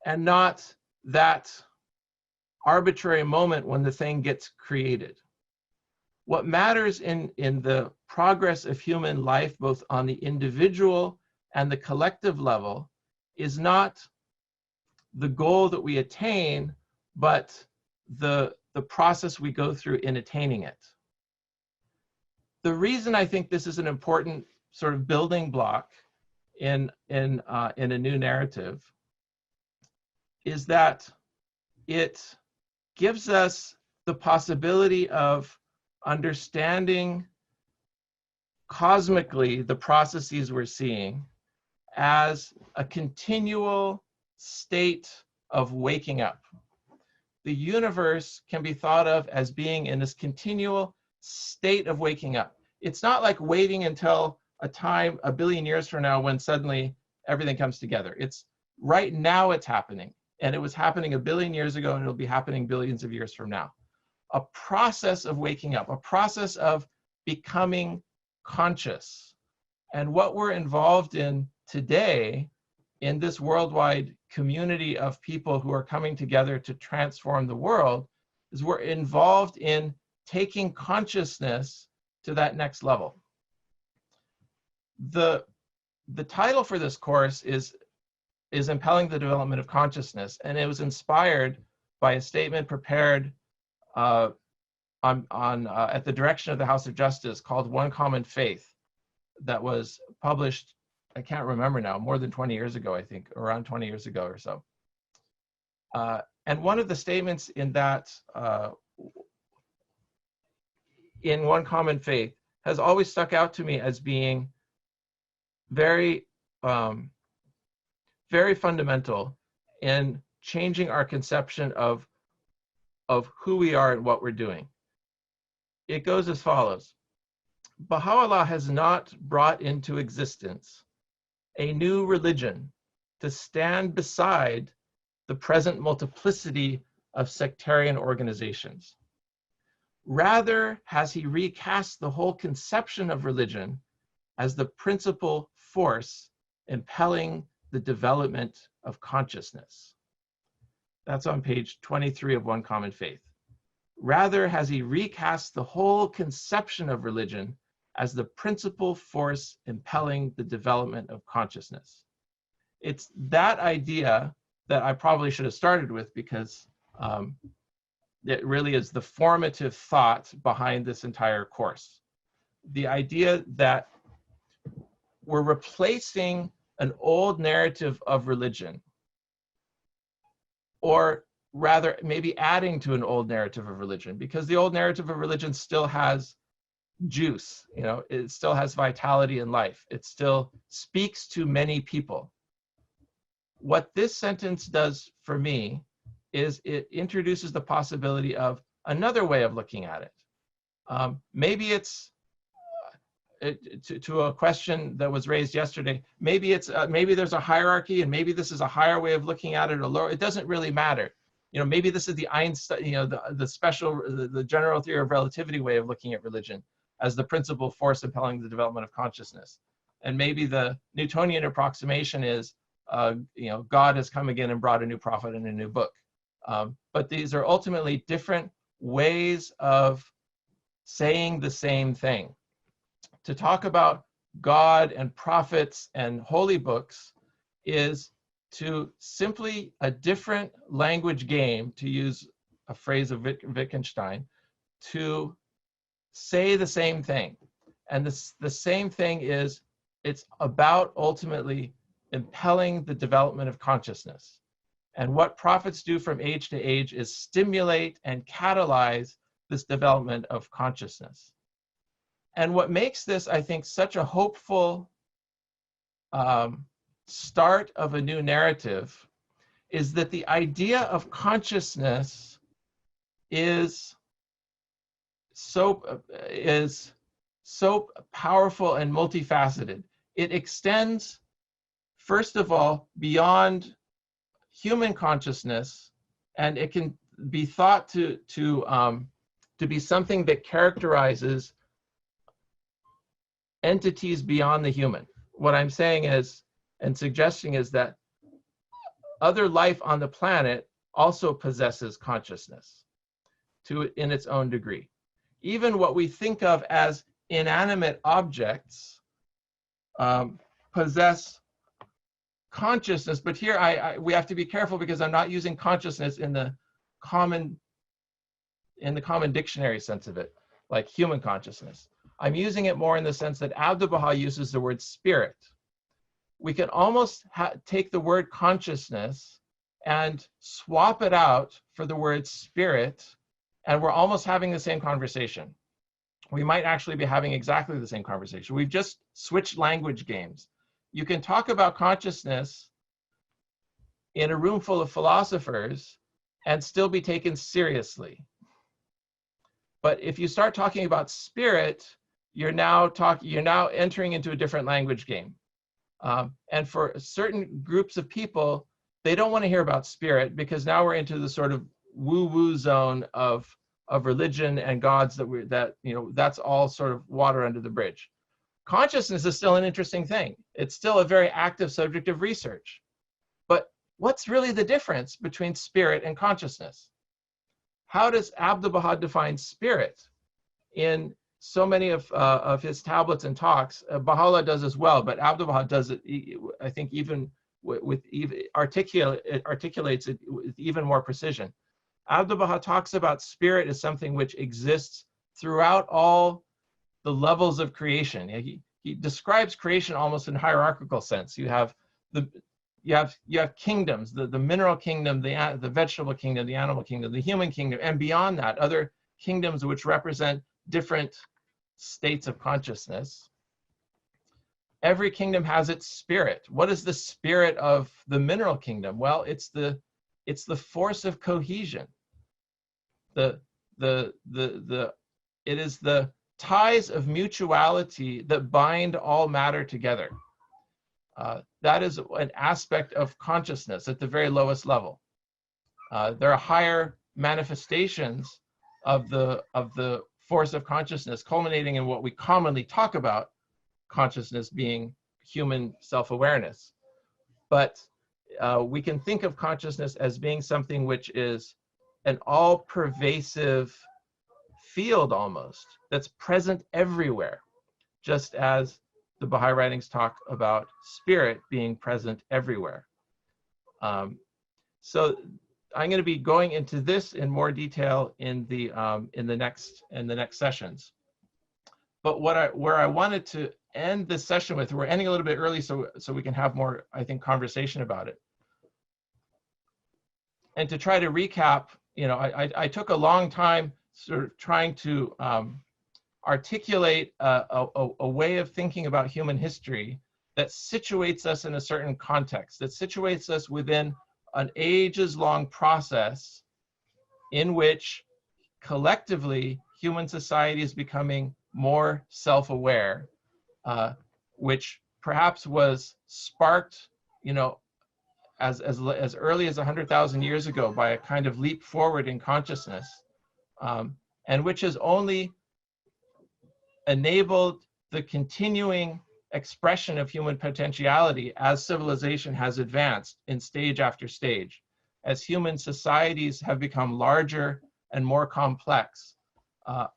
and not that arbitrary moment when the thing gets created. What matters in the progress of human life, both on the individual and the collective level, is not the goal that we attain, but the process we go through in attaining it. The reason I think this is an important sort of building block in a new narrative is that it gives us the possibility of understanding cosmically the processes we're seeing as a continual state of waking up. The universe can be thought of as being in this continual state of waking up. It's not like waiting until a time, a billion years from now, when suddenly everything comes together. It's right now it's happening. And it was happening a billion years ago, and it'll be happening billions of years from now. A process of waking up, a process of becoming conscious. And what we're involved in today in this worldwide community of people who are coming together to transform the world is we're involved in taking consciousness to that next level. The title for this course is Impelling the Development of Consciousness, and it was inspired by a statement prepared at the direction of the House of Justice called One Common Faith, that was published, I can't remember now, more than 20 years ago, I think, around 20 years ago or so. And one of the statements in that, in One Common Faith, has always stuck out to me as being very, very fundamental in changing our conception of who we are and what we're doing. It goes as follows. Baha'u'llah has not brought into existence a new religion to stand beside the present multiplicity of sectarian organizations. Rather, has he recast the whole conception of religion as the principal force impelling the development of consciousness. That's on page 23 of One Common Faith. Rather, has he recast the whole conception of religion as the principal force impelling the development of consciousness. It's that idea that I probably should have started with, because it really is the formative thought behind this entire course. The idea that we're replacing an old narrative of religion, or rather maybe adding to an old narrative of religion, because the old narrative of religion still has juice, you know, it still has vitality in life. It still speaks to many people. What this sentence does for me is it introduces the possibility of another way of looking at it. Maybe it's to a question that was raised yesterday. Maybe it's maybe there's a hierarchy, and maybe this is a higher way of looking at it, or lower. It doesn't really matter. You know, maybe this is the Einstein, you know, the general theory of relativity way of looking at religion as the principal force impelling the development of consciousness. And maybe the Newtonian approximation is, you know, God has come again and brought a new prophet and a new book. But these are ultimately different ways of saying the same thing. To talk about God and prophets and holy books is to simply a different language game, to use a phrase of Wittgenstein, to say the same thing. And the same thing is, it's about ultimately impelling the development of consciousness. And what prophets do from age to age is stimulate and catalyze this development of consciousness. And what makes this, I think, such a hopeful start of a new narrative is that the idea of consciousness is so powerful and multifaceted. It extends, first of all, beyond human consciousness, and it can be thought to be something that characterizes entities beyond the human. What I'm saying is, and suggesting, is that other life on the planet also possesses consciousness in its own degree. Even what we think of as inanimate objects possess consciousness. But here we have to be careful, because I'm not using consciousness in the common dictionary sense of it, like human consciousness. I'm using it more in the sense that Abdu'l-Baha uses the word spirit. We can almost take the word consciousness and swap it out for the word spirit, and we're almost having the same conversation. We might actually be having exactly the same conversation. We've just switched language games. you can talk about consciousness in a room full of philosophers and still be taken seriously. But if you start talking about spirit, you're now entering into a different language game. And for certain groups of people, they don't want to hear about spirit, because now we're into the sort of woo-woo zone of religion and gods that's all sort of water under the bridge. Consciousness is still an interesting thing. It's still a very active subject of research. But what's really the difference between spirit and consciousness? How does Abdu'l-Baha define spirit? In so many of his tablets and talks, Baha'u'llah does as well, but Abdu'l-Baha does it, I think, even articulates it with even more precision. Abdu'l-Baha talks about spirit as something which exists throughout all the levels of creation. He describes creation almost in hierarchical sense. You have kingdoms, the mineral kingdom, the vegetable kingdom, the animal kingdom, the human kingdom, and beyond that, other kingdoms which represent different states of consciousness. Every kingdom has its spirit. What is the spirit of the mineral kingdom? Well, it's the force of cohesion. It is the ties of mutuality that bind all matter together. That is an aspect of consciousness at the very lowest level. There are higher manifestations of the force of consciousness, culminating in what we commonly talk about consciousness being human self-awareness. But we can think of consciousness as being something which is an all-pervasive field almost, that's present everywhere, just as the Baha'i writings talk about spirit being present everywhere. So I'm going to be going into this in more detail in the next sessions. But where I wanted to end this session with, we're ending a little bit early so we can have more, I think, conversation about it. And to try to recap, I took a long time sort of trying to articulate a way of thinking about human history that situates us in a certain context, that situates us within an ages-long process in which collectively human society is becoming more self-aware, which perhaps was sparked, as early as 100,000 years ago by a kind of leap forward in consciousness, and which has only enabled the continuing expression of human potentiality as civilization has advanced in stage after stage, as human societies have become larger and more complex,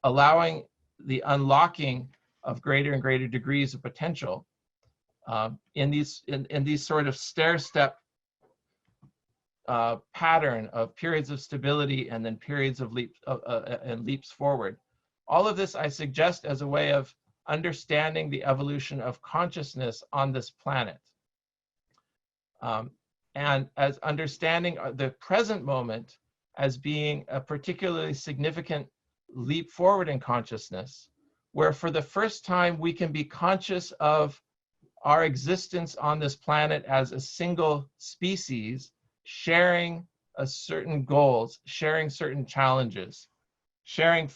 allowing the unlocking of greater and greater degrees of potential in these sort of stair-step pattern of periods of stability and then periods of leaps forward. All of this I suggest as a way of understanding the evolution of consciousness on this planet. And as understanding the present moment as being a particularly significant leap forward in consciousness, where for the first time we can be conscious of our existence on this planet as a single species, sharing certain goals, sharing certain challenges, sharing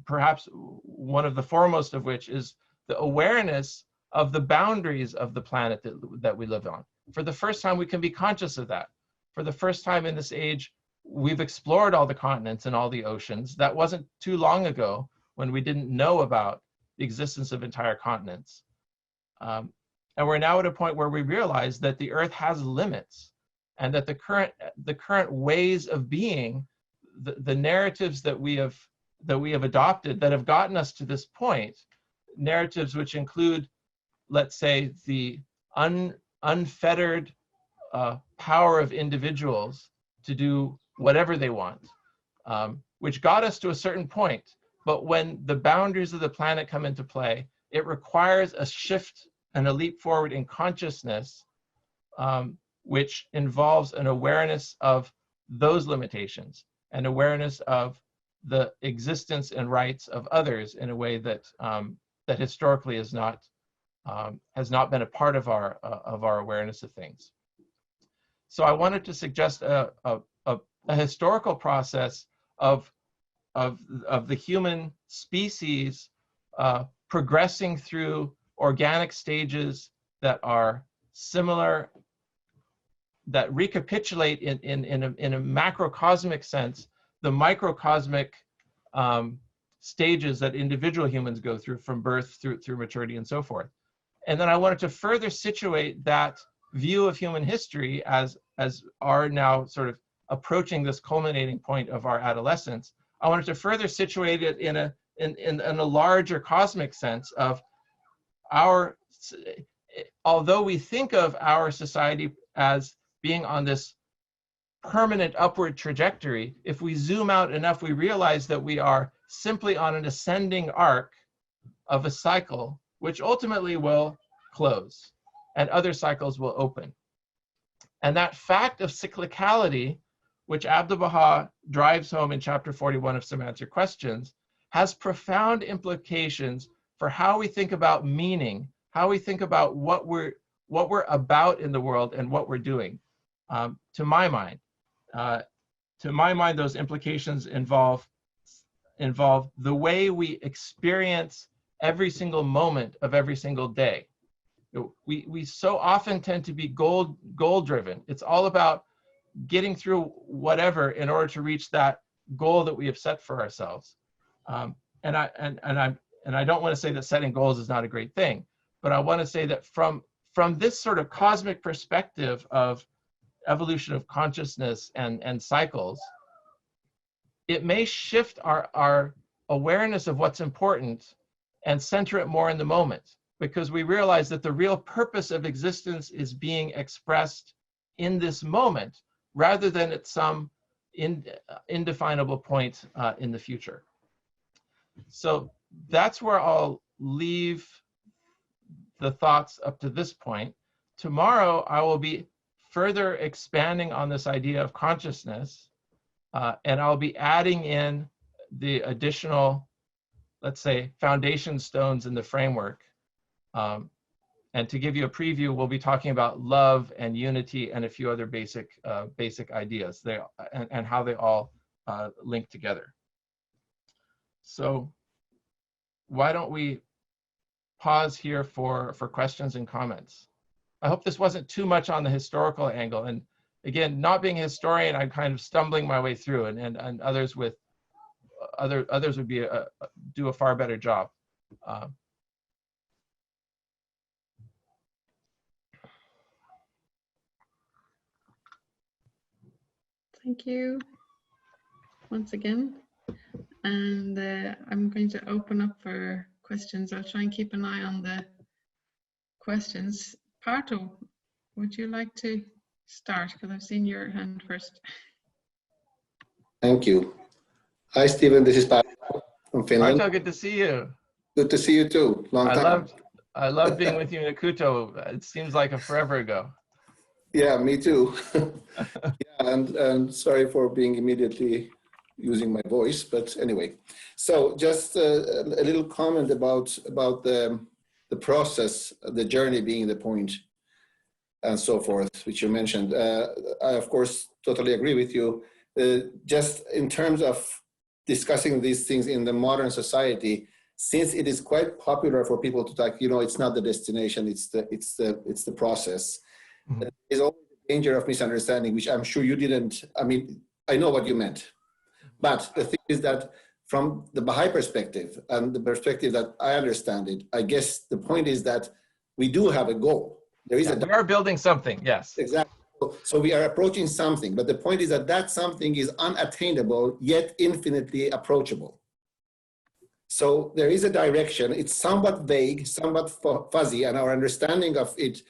perhaps one of the foremost of which is the awareness of the boundaries of the planet that we live on. For the first time, we can be conscious of that. For the first time in this age, we've explored all the continents and all the oceans. That wasn't too long ago when we didn't know about the existence of entire continents. And we're now at a point where we realize that the Earth has limits, and that the current ways of being, the narratives that we have adopted that have gotten us to this point, narratives which include, let's say, the unfettered power of individuals to do whatever they want, which got us to a certain point. But when the boundaries of the planet come into play, it requires a shift and a leap forward in consciousness, which involves an awareness of those limitations, an awareness of the existence and rights of others in a way that that historically is not has not been a part of our awareness of things. So I wanted to suggest a historical process of the human species progressing through organic stages that are similar, that recapitulate in a macrocosmic sense the microcosmic stages that individual humans go through from birth through maturity and so forth. And then I wanted to further situate that view of human history as our now sort of approaching this culminating point of our adolescence. I wanted to further situate it in a larger cosmic sense of although we think of our society as being on this permanent upward trajectory, if we zoom out enough, we realize that we are simply on an ascending arc of a cycle, which ultimately will close and other cycles will open. And that fact of cyclicality, which Abdu'l-Baha drives home in chapter 41 of Some Answered Questions, has profound implications for how we think about meaning, how we think about what we're about in the world and what we're doing. To my mind, those implications involve the way we experience every single moment of every single day. We so often tend to be goal driven. It's all about getting through whatever in order to reach that goal that we have set for ourselves. And I don't want to say that setting goals is not a great thing, but I want to say that from this sort of cosmic perspective of evolution of consciousness and cycles, it may shift our awareness of what's important and center it more in the moment, because we realize that the real purpose of existence is being expressed in this moment rather than at some indefinable point in the future. So that's where I'll leave the thoughts up to this point. Tomorrow, I will be further expanding on this idea of consciousness, and I'll be adding in the additional, let's say, foundation stones in the framework. And to give you a preview, we'll be talking about love and unity and a few other basic ideas and how they all link together. So why don't we pause here for questions and comments? I hope this wasn't too much on the historical angle. And again, not being a historian, I'm kind of stumbling my way through, and others would do a far better job. Thank you once again. And I'm going to open up for questions. I'll try and keep an eye on the questions. Parto, would you like to start? Because I've seen your hand first. Thank you. Hi, Stephen. This is Parto from Finland. Parto, good to see you. Good to see you too. Long time. I love being with you in Akuto. It seems like a forever ago. Yeah, me too. Yeah, and sorry for being immediately using my voice, but anyway. So just a little comment about the process, the journey being the point, and so forth, which you mentioned. I of course totally agree with you. Just in terms of discussing these things in the modern society, since it is quite popular for people to talk, it's not the destination, it's the process. Mm-hmm. There's always a danger of misunderstanding, which I'm sure you didn't. I mean, I know what you meant, but the thing is that from the Baha'i perspective and the perspective that I understand it, I guess the point is that we do have a goal. We are building something, yes. Exactly. So we are approaching something, but the point is that something is unattainable, yet infinitely approachable. So there is a direction. It's somewhat vague, somewhat fuzzy, and our understanding of it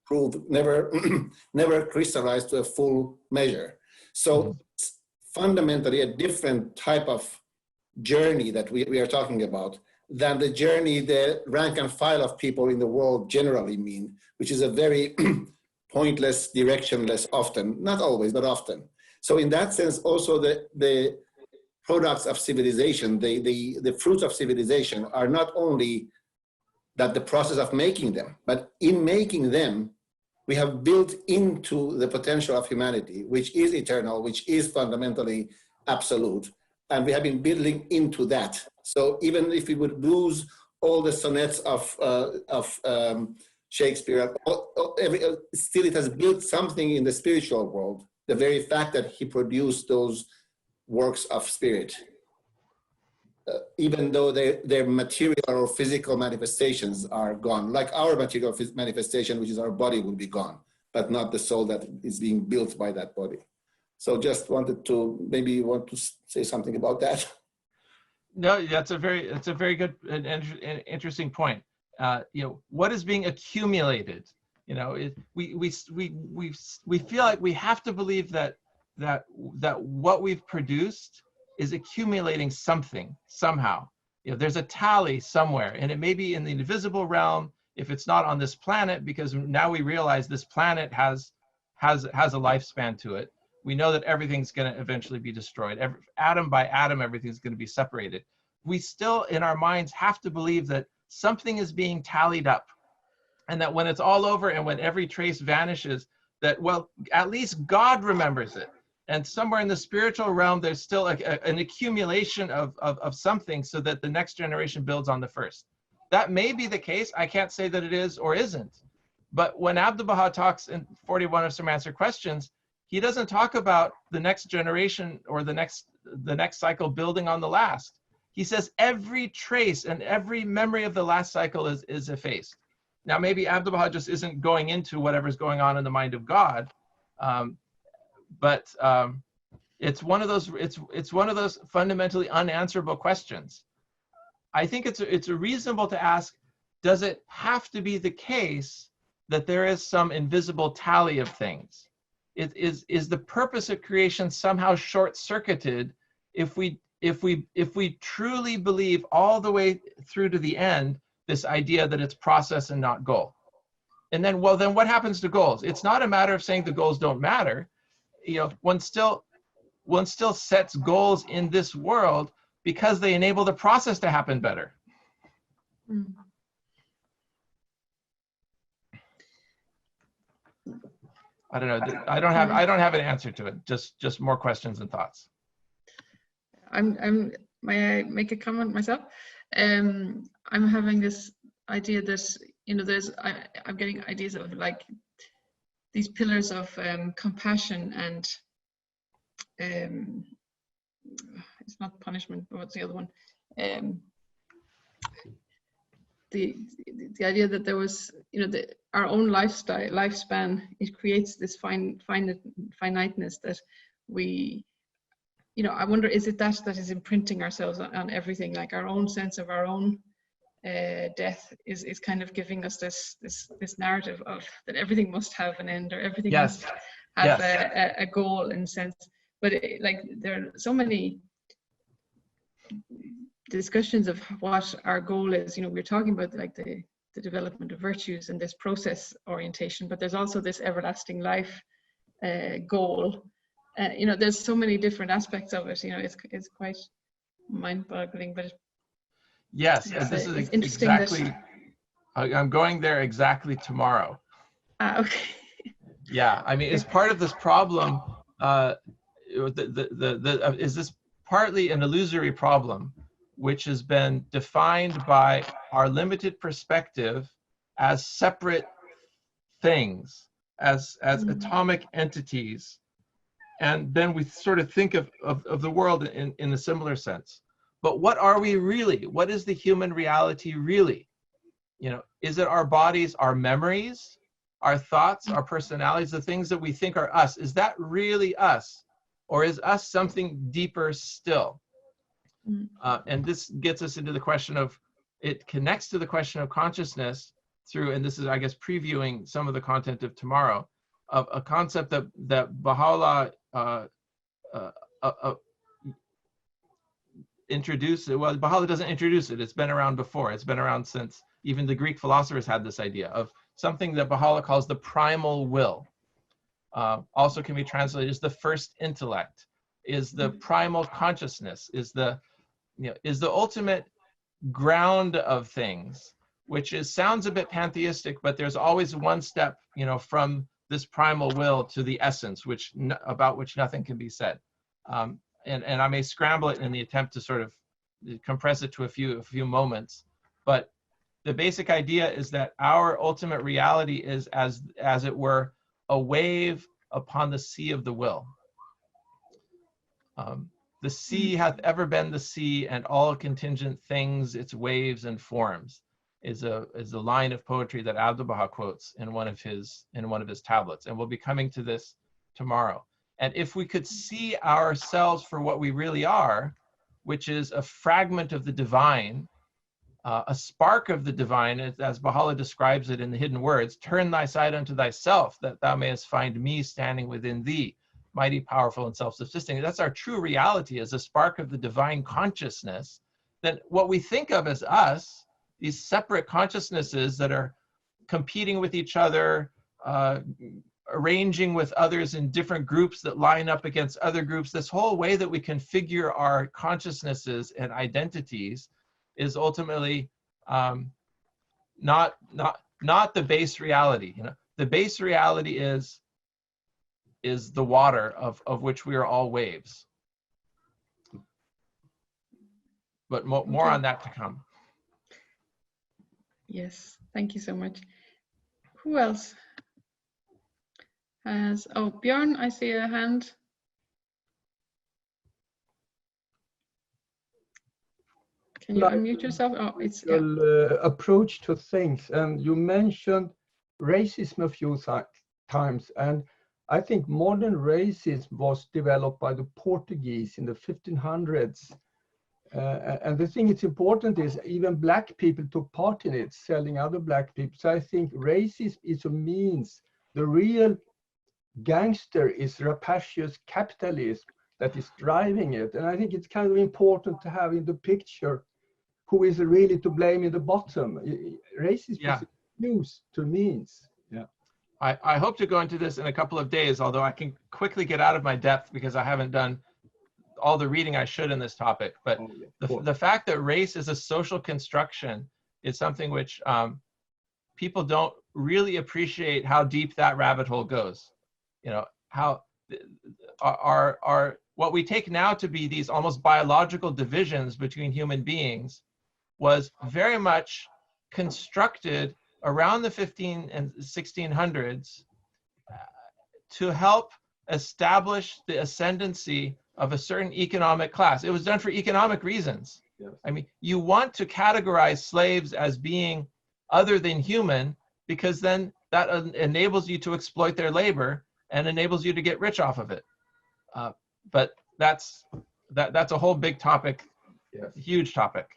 proved never crystallized to a full measure. So it's fundamentally a different type of journey that we are talking about than the journey the rank and file of people in the world generally mean, which is a very pointless, directionless, often, not always, but often. So in that sense, also the products of civilization, the fruits of civilization are not only that the process of making them. But in making them, we have built into the potential of humanity, which is eternal, which is fundamentally absolute. And we have been building into that. So even if we would lose all the sonnets of Shakespeare, still it has built something in the spiritual world. The very fact that he produced those works of spirit, even though their material or physical manifestations are gone, like our material manifestation, which is our body, will be gone, but not the soul that is being built by that body. So just wanted to, maybe you want to say something about that. No, that's a very good and interesting point. What is being accumulated? We feel like we have to believe that what we've produced is accumulating something somehow. There's a tally somewhere, and it may be in the invisible realm if it's not on this planet, because now we realize this planet has a lifespan to it. We know that everything's going to eventually be destroyed. Atom by atom, everything's going to be separated. We still, in our minds, have to believe that something is being tallied up, and that when it's all over and when every trace vanishes, that, well, at least God remembers it. And somewhere in the spiritual realm, there's still an accumulation of something so that the next generation builds on the first. That may be the case. I can't say that it is or isn't. But when Abdu'l-Baha talks in 41 of Some Answered Questions, he doesn't talk about the next generation or the next cycle building on the last. He says every trace and every memory of the last cycle is effaced. Now, maybe Abdu'l-Baha just isn't going into whatever's going on in the mind of God. But it's one of those fundamentally unanswerable questions. I think it's reasonable to ask, does it have to be the case that there is some invisible tally of things? Is the purpose of creation somehow short-circuited if we truly believe all the way through to the end this idea that it's process and not goal? And then, well, then what happens to goals? It's not a matter of saying the goals don't matter. One still sets goals in this world because they enable the process to happen better. Mm. I don't know. I don't have an answer to it. Just more questions and thoughts. May I make a comment myself? I'm having this idea that I'm getting ideas of like these pillars of compassion and it's not punishment, but what's the other one? The idea that there was, our own lifespan, it creates this finiteness that we, I wonder, is it that is imprinting ourselves on everything, like our own sense of our own death is kind of giving us this narrative of that everything must have an end, or everything must have a goal in a sense. But there are so many discussions of what our goal is. We're talking about like the development of virtues and this process orientation, but there's also this everlasting life goal. There's so many different aspects of it. It's quite mind-boggling, but yes, this is exactly. I'm going there exactly tomorrow. Okay. Yeah, I mean, it's part of this problem. Is this partly an illusory problem, which has been defined by our limited perspective as separate things, as atomic entities, and then we sort of think of the world in a similar sense. But what are we really? What is the human reality really? Is it our bodies, our memories, our thoughts, our personalities, the things that we think are us? Is that really us? Or is us something deeper still? And this gets us into the question of, it connects to the question of consciousness through, and this is, I guess, previewing some of the content of tomorrow, of a concept that Baha'u'llah introduced. Well, Baha'u'llah doesn't introduce it. It's been around before. It's been around since even the Greek philosophers had this idea of something that Baha'u'llah calls the primal will. Also can be translated as the first intellect, is the primal consciousness, is the ultimate ground of things, which sounds a bit pantheistic, but there's always one step, from this primal will to the essence, about which nothing can be said. And I may scramble it in the attempt to sort of compress it to a few moments, but the basic idea is that our ultimate reality is, as it were, a wave upon the sea of the will. The sea hath ever been the sea, and all contingent things its waves and forms, is a line of poetry that Abdu'l-Baha quotes in one of his tablets, and we'll be coming to this tomorrow. And if we could see ourselves for what we really are, which is a fragment of the divine, a spark of the divine, as Baha'u'llah describes it in the Hidden Words, turn thy sight unto thyself, that thou mayest find me standing within thee, mighty, powerful, and self-subsisting. That's our true reality, as a spark of the divine consciousness. Then what we think of as us, these separate consciousnesses that are competing with each other, arranging with others in different groups that line up against other groups, this whole way that we configure our consciousnesses and identities is ultimately not the base reality. The base reality is the water of which we are all waves. But more on that to come. Yes, thank you so much. Who else has? Oh, Björn, I see a hand. Can you unmute yourself? Oh, it's approach to things, and you mentioned racism a few times, and I think modern racism was developed by the Portuguese in the 1500s. And the thing that's important is even black people took part in it, selling other black people. So I think racism is a means. The real gangster is rapacious capitalism that is driving it. And I think it's kind of important to have in the picture who is really to blame in the bottom. Racism is used to means. Yeah. I hope to go into this in a couple of days, although I can quickly get out of my depth because I haven't done all the reading I should in this topic. But the fact that race is a social construction is something which people don't really appreciate how deep that rabbit hole goes. How what we take now to be these almost biological divisions between human beings was very much constructed around the 1500s and 1600s to help establish the ascendancy of a certain economic class. It was done for economic reasons. Yes. I mean, you want to categorize slaves as being other than human because then that enables you to exploit their labor and enables you to get rich off of it. But that's a whole big topic, yes. Huge topic.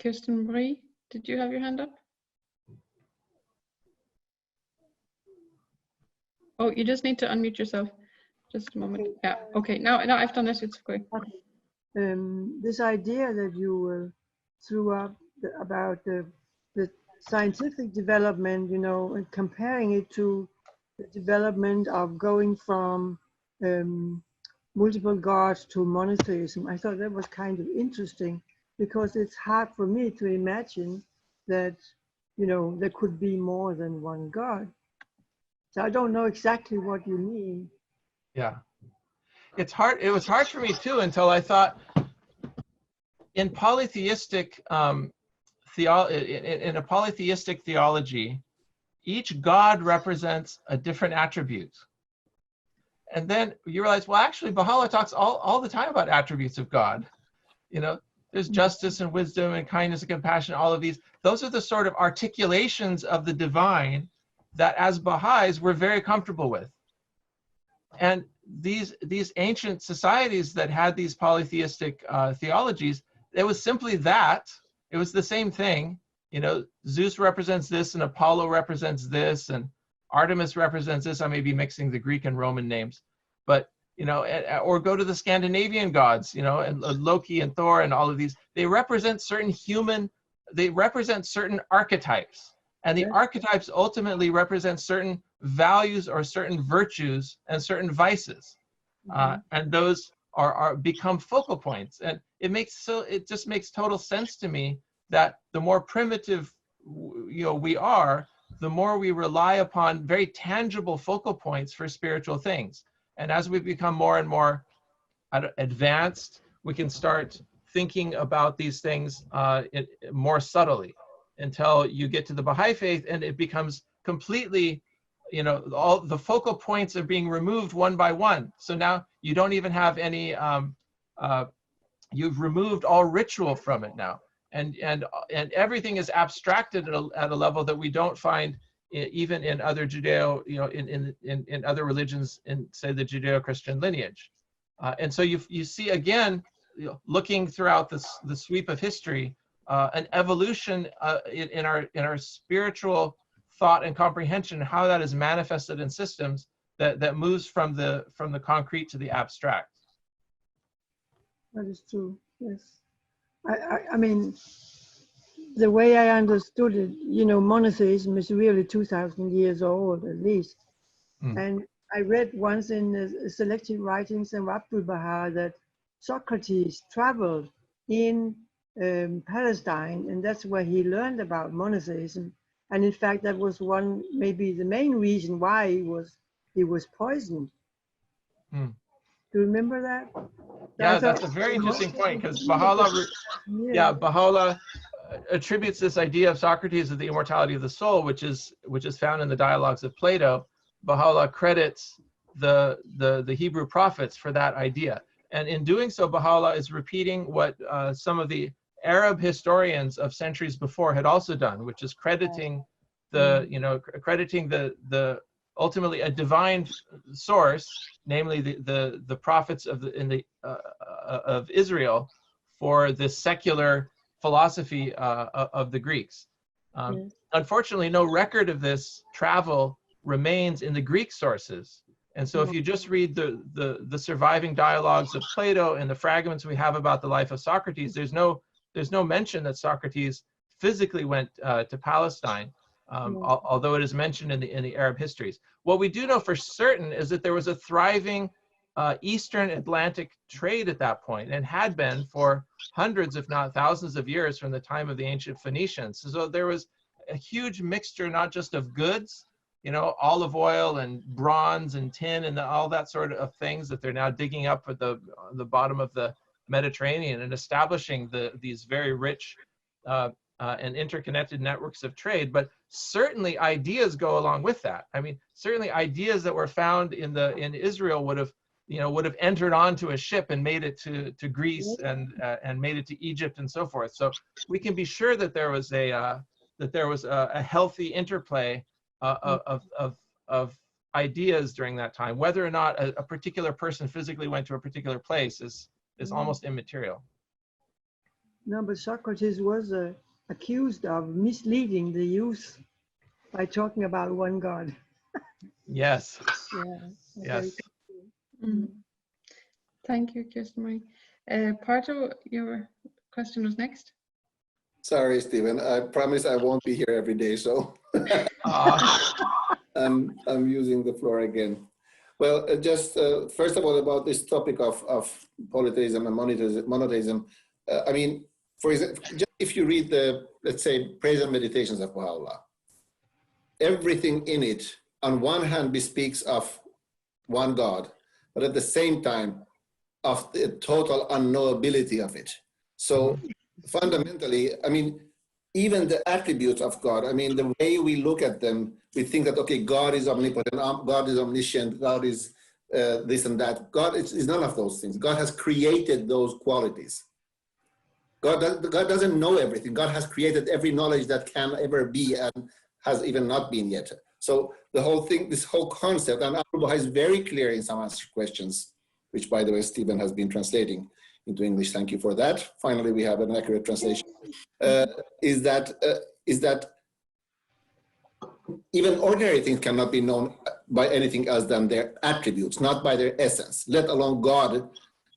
Kirsten Brie, did you have your hand up? Oh, you just need to unmute yourself. Just a moment. Yeah. Okay. Now I've done it. It's okay. This idea that you threw up about the scientific development, and comparing it to the development of going from multiple gods to monotheism, I thought that was kind of interesting because it's hard for me to imagine that, there could be more than one God. So I don't know exactly what you mean. Yeah. It's hard. It was hard for me too until I thought in polytheistic in a polytheistic theology, each God represents a different attribute. And then you realize, well, actually, Baha'u'llah talks all the time about attributes of God. There's justice and wisdom and kindness and compassion, all of these. Those are the sort of articulations of the divine that as Baha'is we're very comfortable with. And these ancient societies that had these polytheistic theologies, it was simply that. It was the same thing. Zeus represents this and Apollo represents this and Artemis represents this. I may be mixing the Greek and Roman names, but or go to the Scandinavian gods, and Loki and Thor and all of these. They represent certain certain archetypes. And the archetypes ultimately represent certain values or certain virtues and certain vices. And those are become focal points. And it just makes total sense to me that the more primitive we are, the more we rely upon very tangible focal points for spiritual things. And as we become more and more advanced, we can start thinking about these things more subtly, until you get to the Baha'i faith and it becomes completely, all the focal points are being removed one by one. So now you don't even have any, you've removed all ritual from it now. And everything is abstracted at a level that we don't find even in other Judeo, in other religions, in say the Judeo-Christian lineage. And so you see again, looking throughout the sweep of history, an evolution in our spiritual thought and comprehension, how that is manifested in systems that moves from the concrete to the abstract. That is true. Yes. I mean, the way I understood it, monotheism is really 2,000 years old at least. And I read once in the selected writings of Abdul Baha that Socrates traveled in Palestine, and that's where he learned about monotheism. And in fact, that was maybe the main reason why he was poisoned. Do you remember that? Yeah, that's a very interesting point, because Baha'u'llah attributes this idea of Socrates of the immortality of the soul, which is found in the dialogues of Plato. Baha'u'llah credits the Hebrew prophets for that idea. And in doing so, Baha'u'llah is repeating what some of the Arab historians of centuries before had also done, which is crediting the ultimately a divine source, namely the prophets of Israel, for the secular philosophy of the Greeks. Unfortunately, no record of this travel remains in the Greek sources. And so if you just read the surviving dialogues of Plato and the fragments we have about the life of Socrates, there's no mention that Socrates physically went to Palestine, although it is mentioned in the Arab histories. What we do know for certain is that there was a thriving Eastern Atlantic trade at that point, and had been for hundreds, if not thousands of years from the time of the ancient Phoenicians. So there was a huge mixture, not just of goods, olive oil and bronze and tin and all that sort of things that they're now digging up at the bottom of the Mediterranean and establishing these very rich and interconnected networks of trade. But certainly ideas go along with that. I mean, certainly ideas that were found in Israel would have entered onto a ship and made it to Greece and made it to Egypt and so forth. So we can be sure that there was a healthy interplay of ideas during that time. Whether or not a particular person physically went to a particular place is almost immaterial. No, but Socrates was accused of misleading the youth by talking about one God. Yes. Yeah. Yes. Thank you, Kirsten Marie. Parto, your question was next. Sorry, Stephen. I promise I won't be here every day, so I'm using the floor again. Well, just first of all, about this topic of polytheism and monotheism. I mean, for example, just if you read let's say, Praise and Meditations of Baha'u'llah, everything in it, on one hand, bespeaks of one God, but at the same time, of the total unknowability of it. So fundamentally, I mean, even the attributes of God, I mean, the way we look at them, we think that, okay, God is omnipotent, God is omniscient, God is this and that. God is none of those things. God has created those qualities. God doesn't know everything. God has created every knowledge that can ever be and has even not been yet. So the whole thing, this whole concept, and Abdul Baha is very clear in some answer questions, which, by the way, Stephen has been translating into English. Thank you for that. Finally, we have an accurate translation. Is that even ordinary things cannot be known by anything else than their attributes, not by their essence, let alone God,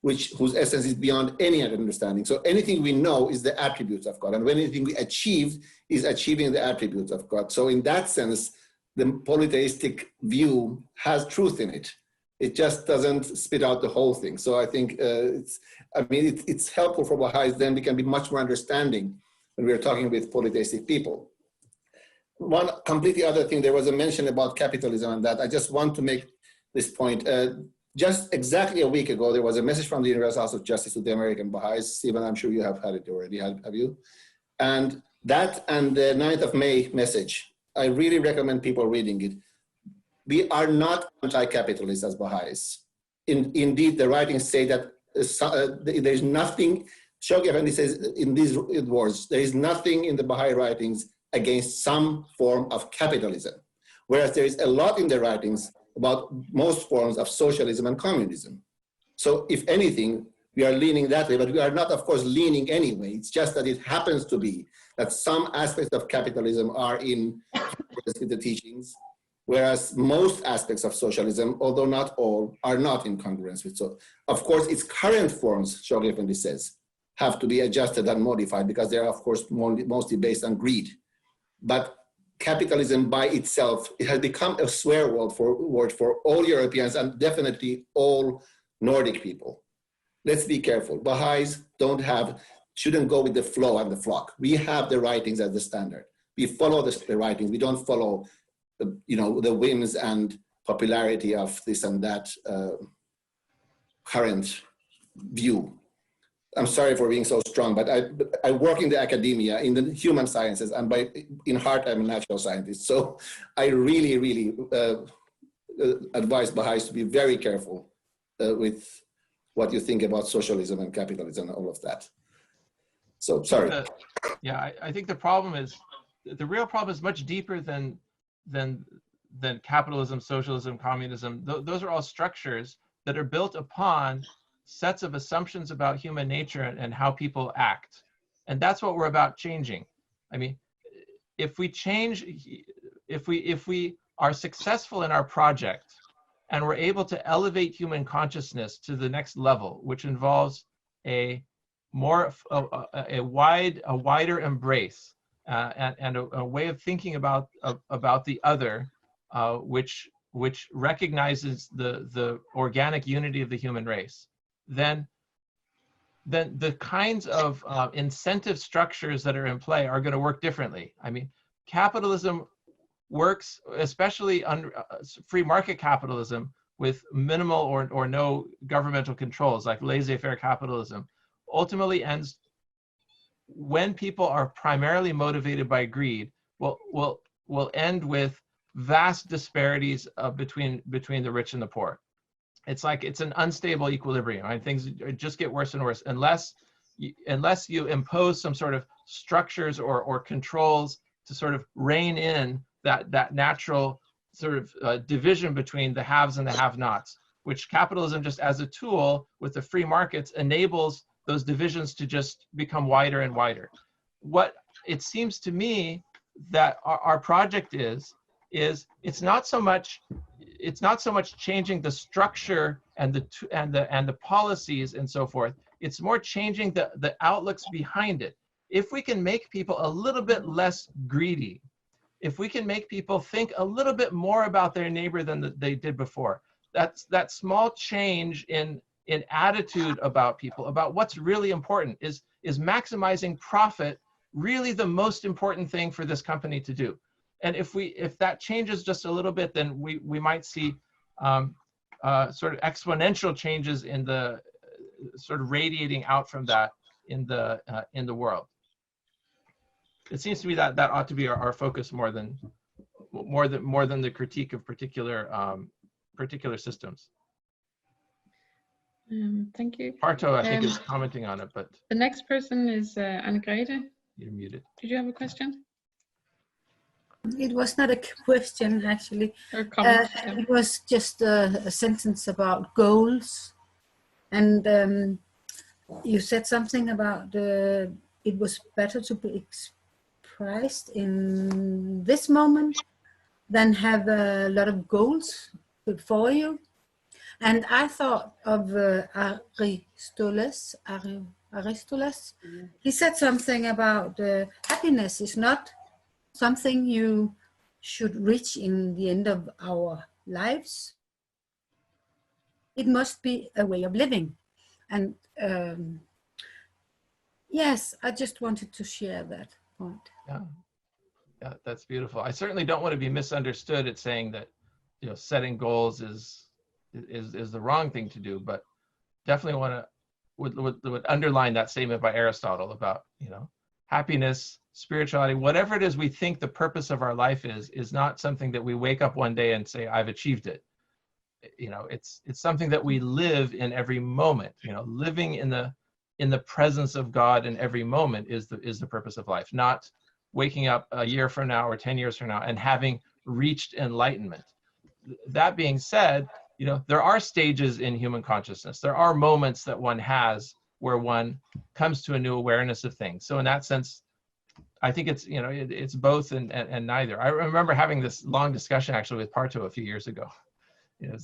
whose essence is beyond any understanding. So anything we know is the attributes of God, and when anything we achieve is achieving the attributes of God. So in that sense, the polytheistic view has truth in it. It just doesn't spit out the whole thing. So I think it's helpful for Baha'is. Then we can be much more understanding when we're talking with polytheistic people. One completely other thing, there was a mention about capitalism and that. I just want to make this point. Just exactly a week ago, there was a message from the Universal House of Justice to the American Baha'is. Stephen, I'm sure you have had it already, have you? And that and the 9th of May message, I really recommend people reading it. We are not anti-capitalist as Baha'is. Indeed, the writings say that there's nothing, Shoghi Effendi says in these words, there is nothing in the Baha'i writings against some form of capitalism, whereas there is a lot in the writings about most forms of socialism and communism. So if anything, we are leaning that way, but we are not, of course, leaning anyway. It's just that it happens to be that some aspects of capitalism are in accordance with the teachings, whereas most aspects of socialism, although not all, are not in congruence with. So, of course, its current forms, Shoghi Effendi says, have to be adjusted and modified because they are, of course, mostly based on greed. But capitalism by itself, it has become a swear word for all Europeans and definitely all Nordic people. Let's be careful. Baha'is shouldn't go with the flow and the flock. We have the writings as the standard. We follow the writings. We don't follow the whims and popularity of this and that current view. I'm sorry for being so strong, but I work in the academia, in the human sciences, and in heart, I'm a natural scientist. So I really, really advise Baha'is to be very careful with what you think about socialism and capitalism and all of that. So, sorry. I think the problem is, the real problem is much deeper than capitalism, socialism, communism. Those are all structures that are built upon sets of assumptions about human nature and how people act. And that's what we're about changing. I mean, if we are successful in our project and we're able to elevate human consciousness to the next level, which involves a wider embrace and a way of thinking about the other, which recognizes the organic unity of the human race, then the kinds of incentive structures that are in play are going to work differently. I mean, capitalism works, especially under free market capitalism, with minimal or no governmental controls, like laissez-faire capitalism, ultimately ends when people are primarily motivated by greed, will end with vast disparities between the rich and the poor. It's like it's an unstable equilibrium. Right? Things just get worse and worse unless you impose some sort of structures or controls to sort of rein in that natural sort of division between the haves and the have-nots, which capitalism, just as a tool with the free markets, enables those divisions to just become wider and wider. What it seems to me that our project is it's not so much changing the structure and the policies and so forth. It's more changing the outlooks behind it. If we can make people a little bit less greedy, if we can make people think a little bit more about their neighbor than they did before, that small change in attitude about people, about what's really important. Is maximizing profit really the most important thing for this company to do? And if that changes just a little bit, then we might see sort of exponential changes in the sort of radiating out from that in the world. It seems to me that ought to be our focus more than the critique of particular systems. Thank you. Parto, I think, is commenting on it, but the next person is Anne-Grete. You're muted. Did you have a question? It was not a question, actually. Or comment? It was just a sentence about goals. And you said something about it was better to be expressed in this moment than have a lot of goals before you. And I thought of Aristoteles. He said something about happiness is not something you should reach in the end of our lives, it must be a way of living. And yes, I just wanted to share that point. Yeah. Yeah, that's beautiful. I certainly don't want to be misunderstood at saying that, you know, setting goals is the wrong thing to do, but definitely want to would underline that statement by Aristotle about, you know, happiness, spirituality, whatever it is we think the purpose of our life is not something that we wake up one day and say, I've achieved it. You know, it's something that we live in every moment. You know, living in the presence of God in every moment is the purpose of life, not waking up a year from now or 10 years from now and having reached enlightenment. That being said, you know, there are stages in human consciousness. There are moments that one has where one comes to a new awareness of things. So in that sense, I think it's, you know, it's both and neither. I remember having this long discussion actually with Parto a few years ago. You know,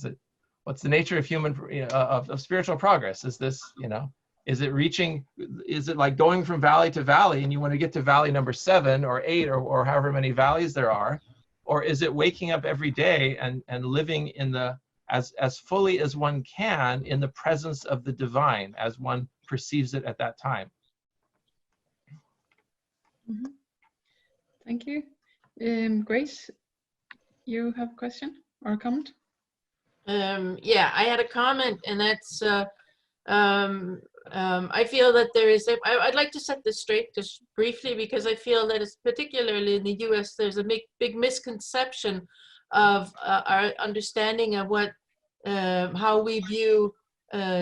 what's the nature of human, of spiritual progress? Is this, you know, is it like going from valley to valley and you want to get to valley number 7 or 8 or however many valleys there are? Or is it waking up every day and living in as fully as one can in the presence of the divine as one perceives it at that time? Mhm. Thank you. Grace, you have a question or a comment? Yeah, I had a comment, and that's I feel that there is I'd like to set this straight just briefly, because I feel that it's particularly in the US, there's a big misconception of our understanding of what how we view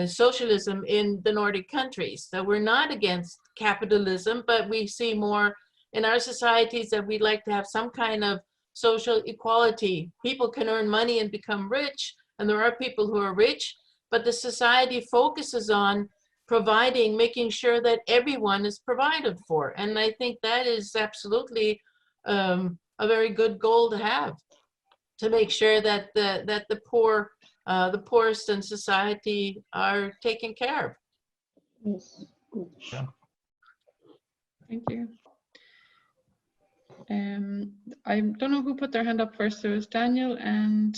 socialism in the Nordic countries. That we're not against capitalism, but we see more in our societies that we'd like to have some kind of social equality. People can earn money and become rich, and there are people who are rich, but the society focuses on providing, making sure that everyone is provided for. And I think that is absolutely a very good goal to have, to make sure that the poor, the poorest in society are taken care of. Yes, good. Yeah. Thank you. I don't know who put their hand up first. It was Daniel and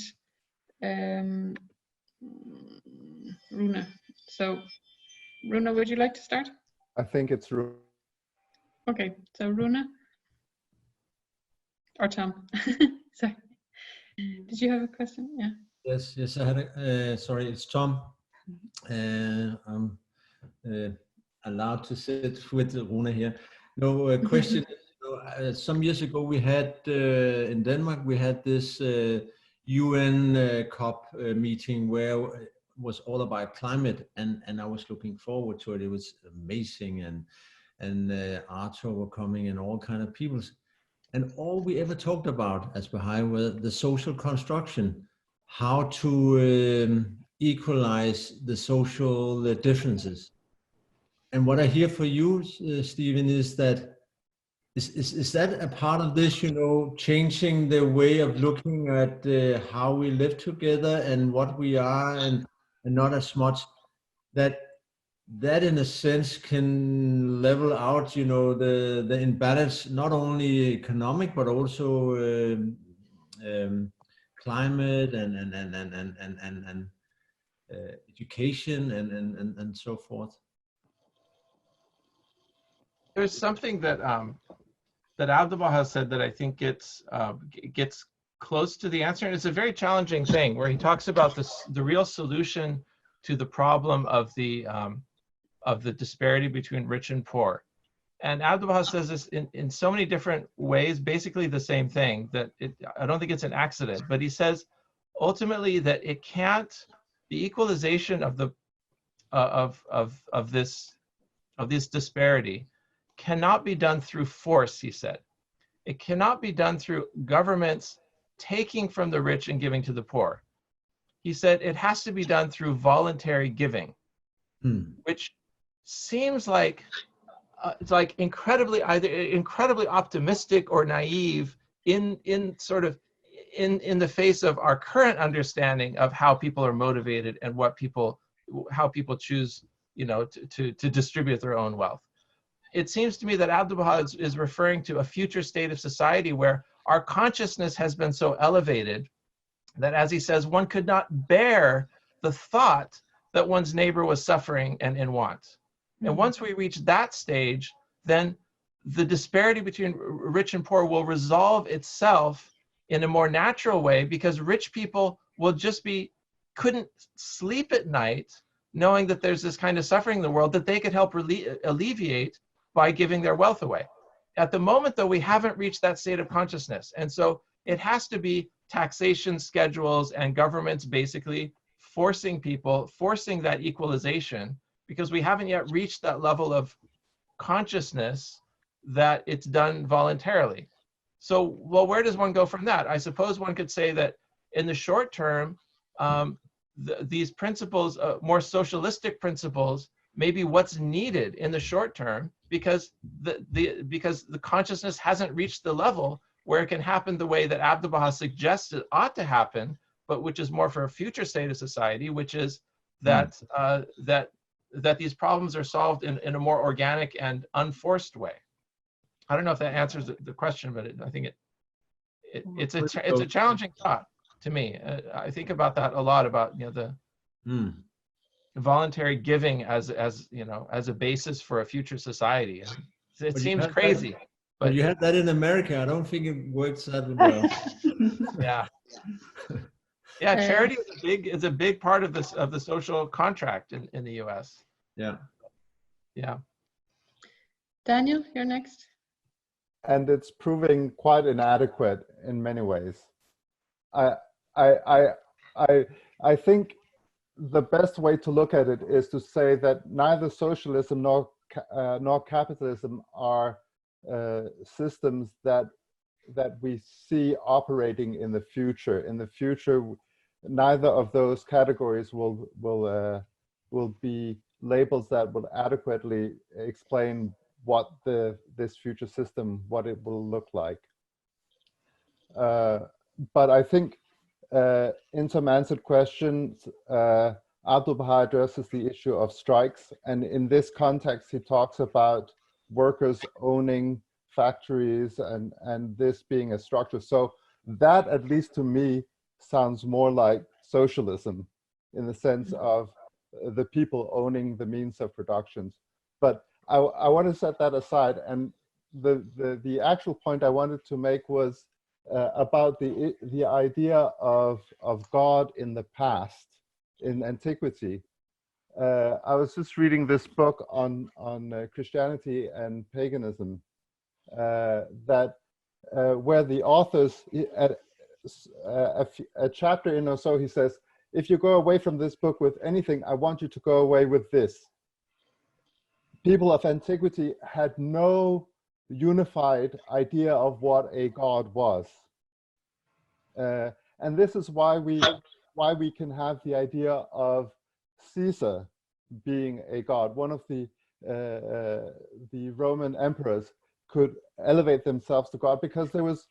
Runa. So, Runa, would you like to start? I think it's Okay, so Runa or Tom. Sorry. Did you have a question? Yeah. Yes, I had a, sorry, it's Tom. I'm allowed to sit with Runa here. No, question. Some years ago we had, in Denmark, we had this UN COP meeting where it was all about climate, and I was looking forward to it. It was amazing, and Arthur were coming and all kind of people. And all we ever talked about as Baha'i were the social construction, how to equalize the social differences. And what I hear for you, Stephen, is that is that a part of this, you know, changing the way of looking at how we live together and what we are, and not as much that in a sense can level out, you know, the imbalance, not only economic but also climate and education and so forth. There's something that that Abdu'l-Baha said that I think gets close to the answer, and it's a very challenging thing where he talks about the real solution to the problem of the disparity between rich and poor. And Abdu'l-Baha says this in so many different ways, basically the same thing, that I don't think it's an accident, but he says ultimately that it can't, the equalization of the of this disparity cannot be done through force, he said. It cannot be done through governments taking from the rich and giving to the poor. He said it has to be done through voluntary giving, which seems like it's like either incredibly optimistic or naive in the face of our current understanding of how people are motivated and how people choose, you know, to distribute their own wealth. It seems to me that Abdu'l-Baha is referring to a future state of society where our consciousness has been so elevated that, as he says, one could not bear the thought that one's neighbor was suffering and in want. And once we reach that stage, then the disparity between rich and poor will resolve itself in a more natural way, because rich people will just couldn't sleep at night knowing that there's this kind of suffering in the world that they could help alleviate by giving their wealth away. At the moment, though, we haven't reached that state of consciousness. And so it has to be taxation schedules and governments basically forcing that equalization, because we haven't yet reached that level of consciousness that it's done voluntarily. So, well, where does one go from that? I suppose one could say that in the short term, these principles, more socialistic principles, may be what's needed in the short term, because the consciousness hasn't reached the level where it can happen the way that Abdu'l-Baha suggests it ought to happen, but which is more for a future state of society, which is that that these problems are solved in a more organic and unforced way. I don't know if that answers the question, but I think it's a challenging thought to me. I think about that a lot, about the voluntary giving as a basis for a future society. And it seems crazy, but you have that in America. I don't think it works that well. Yeah. Yeah, charity is a big part of the social contract in the U.S. Yeah. Yeah. Daniel, you're next. And it's proving quite inadequate in many ways. I think the best way to look at it is to say that neither socialism nor capitalism are systems that we see operating in the future. In the future, neither of those categories will be labels that will adequately explain what this future system, what it will look like. But I think in some answered questions, Abdu'l-Baha addresses the issue of strikes, and in this context, he talks about workers owning factories and this being a structure. So that, at least to me, sounds more like socialism, in the sense of the people owning the means of productions. But I want to set that aside, and the actual point I wanted to make was about the idea of God in the past, in antiquity. I was just reading this book on Christianity and paganism, that where the authors, a chapter in or so, he says, if you go away from this book with anything, I want you to go away with this. People of antiquity had no unified idea of what a god was. And this is why we can have the idea of Caesar being a god. One of the Roman emperors could elevate themselves to God, because there was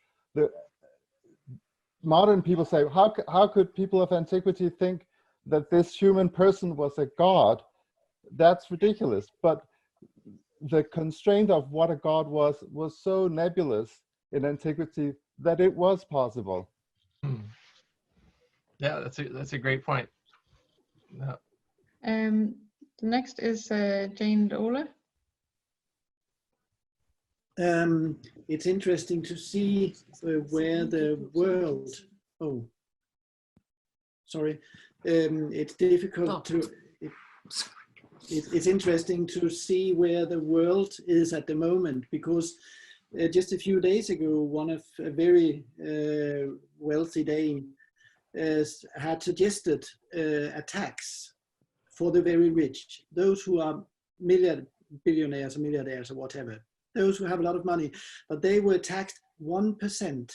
modern people say, how could people of antiquity think that this human person was a god? That's ridiculous. But the constraint of what a god was so nebulous in antiquity that it was possible. Yeah, that's a great point. Yeah. The next is Jane Ola. It's interesting to see where the world. Oh, sorry. It's difficult to. It's interesting to see where the world is at the moment, because just a few days ago, one of a very wealthy Dane had suggested a tax for the very rich, those who are billionaires or milliardaires or whatever, those who have a lot of money, but they were taxed 1%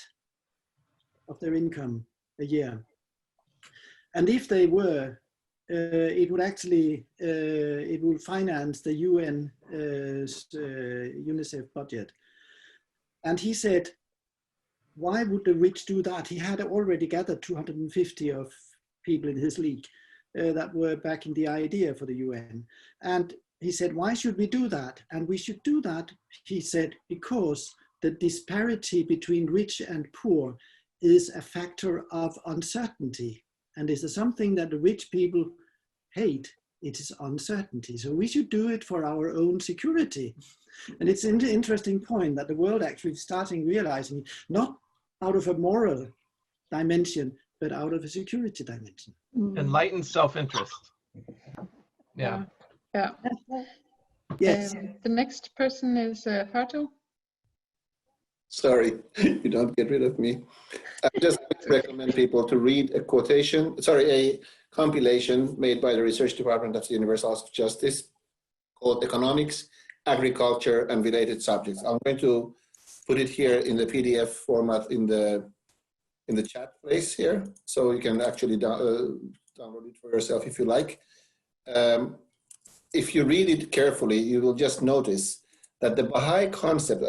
of their income a year. And if they were, it would actually, it would finance the UN UNICEF budget. And he said, why would the rich do that? He had already gathered 250 of people in his league that were backing the idea for the UN. And he said, why should we do that? And we should do that, he said, because the disparity between rich and poor is a factor of uncertainty. And is there something that the rich people hate? It is uncertainty. So we should do it for our own security. And it's an interesting point that the world actually starting realizing, not out of a moral dimension, but out of a security dimension. Enlightened self-interest. Yeah. Yeah. Yes. The next person is Pato. Sorry, you don't get rid of me. I just recommend people to read a compilation made by the research department of the Universal House of Justice called Economics, Agriculture, and Related Subjects. I'm going to put it here in the PDF format in the chat place here, so you can actually download it for yourself if you like. If you read it carefully, you will just notice that the Baha'i concept,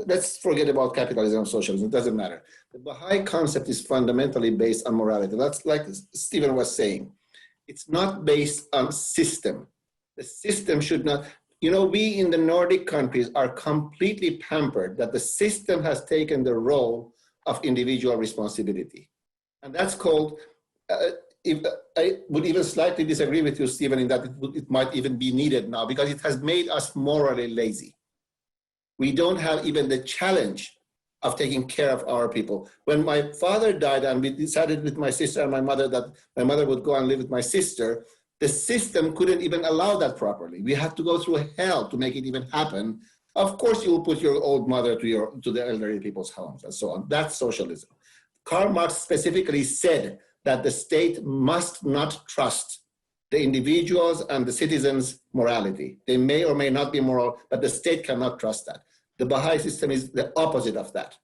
let's forget about capitalism and socialism, it doesn't matter. The Baha'i concept is fundamentally based on morality. That's like Stephen was saying. It's not based on system. The system should not, we in the Nordic countries are completely pampered that the system has taken the role of individual responsibility. And that's called, I would even slightly disagree with you, Stephen, in that it might even be needed now because it has made us morally lazy. We don't have even the challenge of taking care of our people. When my father died and we decided with my sister and my mother that my mother would go and live with my sister, the system couldn't even allow that properly. We had to go through hell to make it even happen. Of course, you will put your old mother to the elderly people's homes and so on. That's socialism. Karl Marx specifically said that the state must not trust the individuals and the citizens' morality. They may or may not be moral, but the state cannot trust that. The Baha'i system is the opposite of that.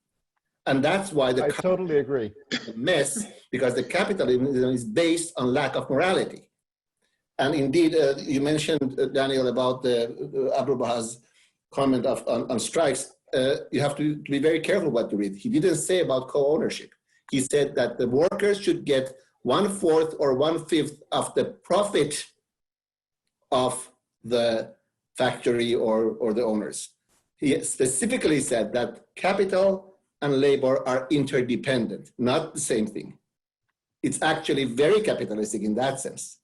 And that's why I totally agree. Mess, because the capitalism is based on lack of morality. And indeed, you mentioned, Daniel, about Abu Baha's comment on strikes. You have to be very careful what you read. He didn't say about co-ownership. He said that the workers should get 1/4 or 1/5 of the profit of the factory or the owners. He specifically said that capital and labor are interdependent, not the same thing. It's actually very capitalistic in that sense.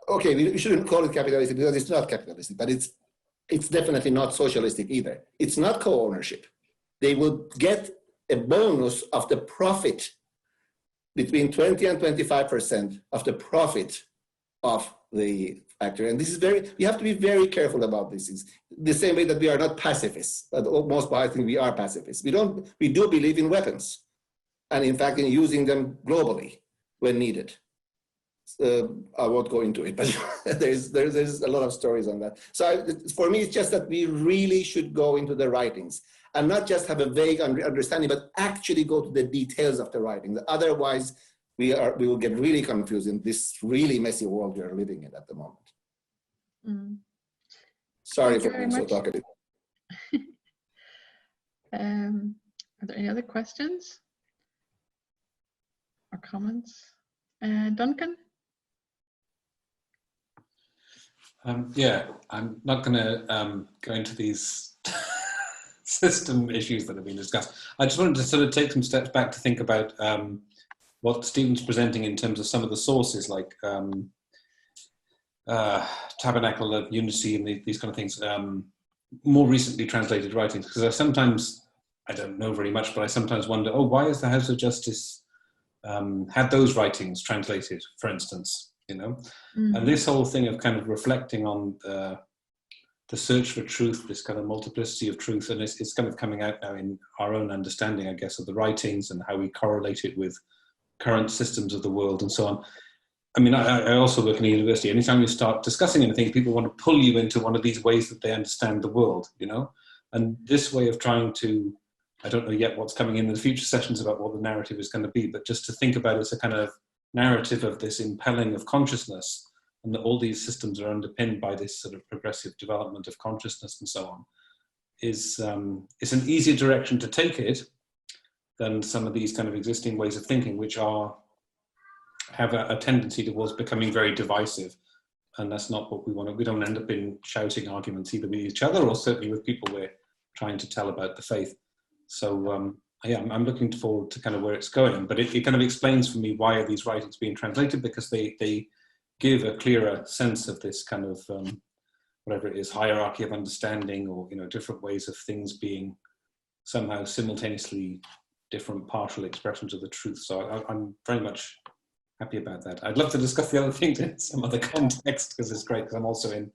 Okay, we shouldn't call it capitalistic because it's not capitalistic, but it's definitely not socialistic either. It's not co-ownership. They would get a bonus of the profit between 20 and 25% of the profit of the factory. And this is we have to be very careful about these things. The same way that we are not pacifists, but most I think we are pacifists. We do believe in weapons, and in fact in using them globally when needed. I won't go into it, but there's a lot of stories on that. So for me, it's just that we really should go into the writings and not just have a vague understanding, but actually go to the details of the writing. Otherwise, we will get really confused in this really messy world we are living in at the moment. Mm. Sorry for being so talkative. Are there any other questions or comments? Duncan? Yeah, I'm not going to go into these system issues that have been discussed. I just wanted to sort of take some steps back to think about what Stephen's presenting in terms of some of the sources, like Tabernacle of Unity and these kind of things, more recently translated writings. Because I don't know very much, but I sometimes wonder, why is the House of Justice had those writings translated, for instance, And this whole thing of kind of reflecting on the search for truth, this kind of multiplicity of truth, and it's kind of coming out now in our own understanding, I guess, of the writings and how we correlate it with current systems of the world and so on. I mean, I also work in a university. Anytime you start discussing anything, people want to pull you into one of these ways that they understand the world, And this way of trying to, I don't know yet what's coming in the future sessions about what the narrative is going to be, but just to think about it as a kind of narrative of this impelling of consciousness, and that all these systems are underpinned by this sort of progressive development of consciousness and so on, is it's an easier direction to take it than some of these kind of existing ways of thinking, which have a tendency towards becoming very divisive. And that's not what we want. We don't end up in shouting arguments either with each other or certainly with people we're trying to tell about the faith. So yeah, I'm looking forward to kind of where it's going, but it kind of explains for me why are these writings being translated, because they give a clearer sense of this kind of whatever it is, hierarchy of understanding, or different ways of things being somehow simultaneously different partial expressions of the truth. So I'm very much happy about that. I'd love to discuss the other things in some other context, because it's great, because I'm also in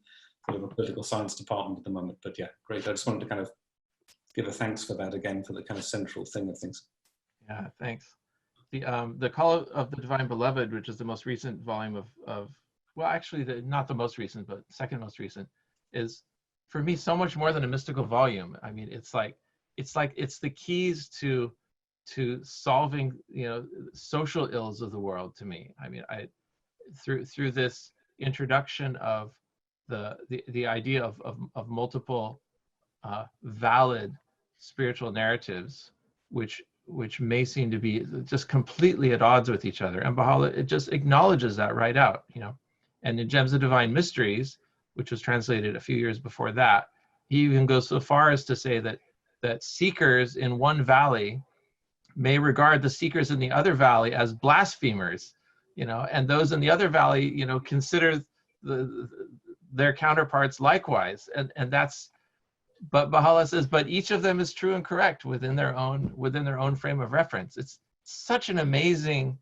sort of a political science department at the moment. But yeah, great. I just wanted to kind of give a thanks for that again, for the kind of central thing of things. Yeah, thanks. The Call of the Divine Beloved, which is the most recent volume of well, actually, not the most recent, but second most recent, is for me so much more than a mystical volume. I mean, it's the keys to solving social ills of the world to me. I mean, through this introduction of the idea of multiple valid spiritual narratives, which may seem to be just completely at odds with each other, and Baha'u'llah, it just acknowledges that right out, And in Gems of Divine Mysteries, which was translated a few years before that, he even goes so far as to say that seekers in one valley may regard the seekers in the other valley as blasphemers, and those in the other valley, consider their counterparts likewise, and that's. But Baha'u'llah says, but each of them is true and correct within their own frame of reference. It's such an amazing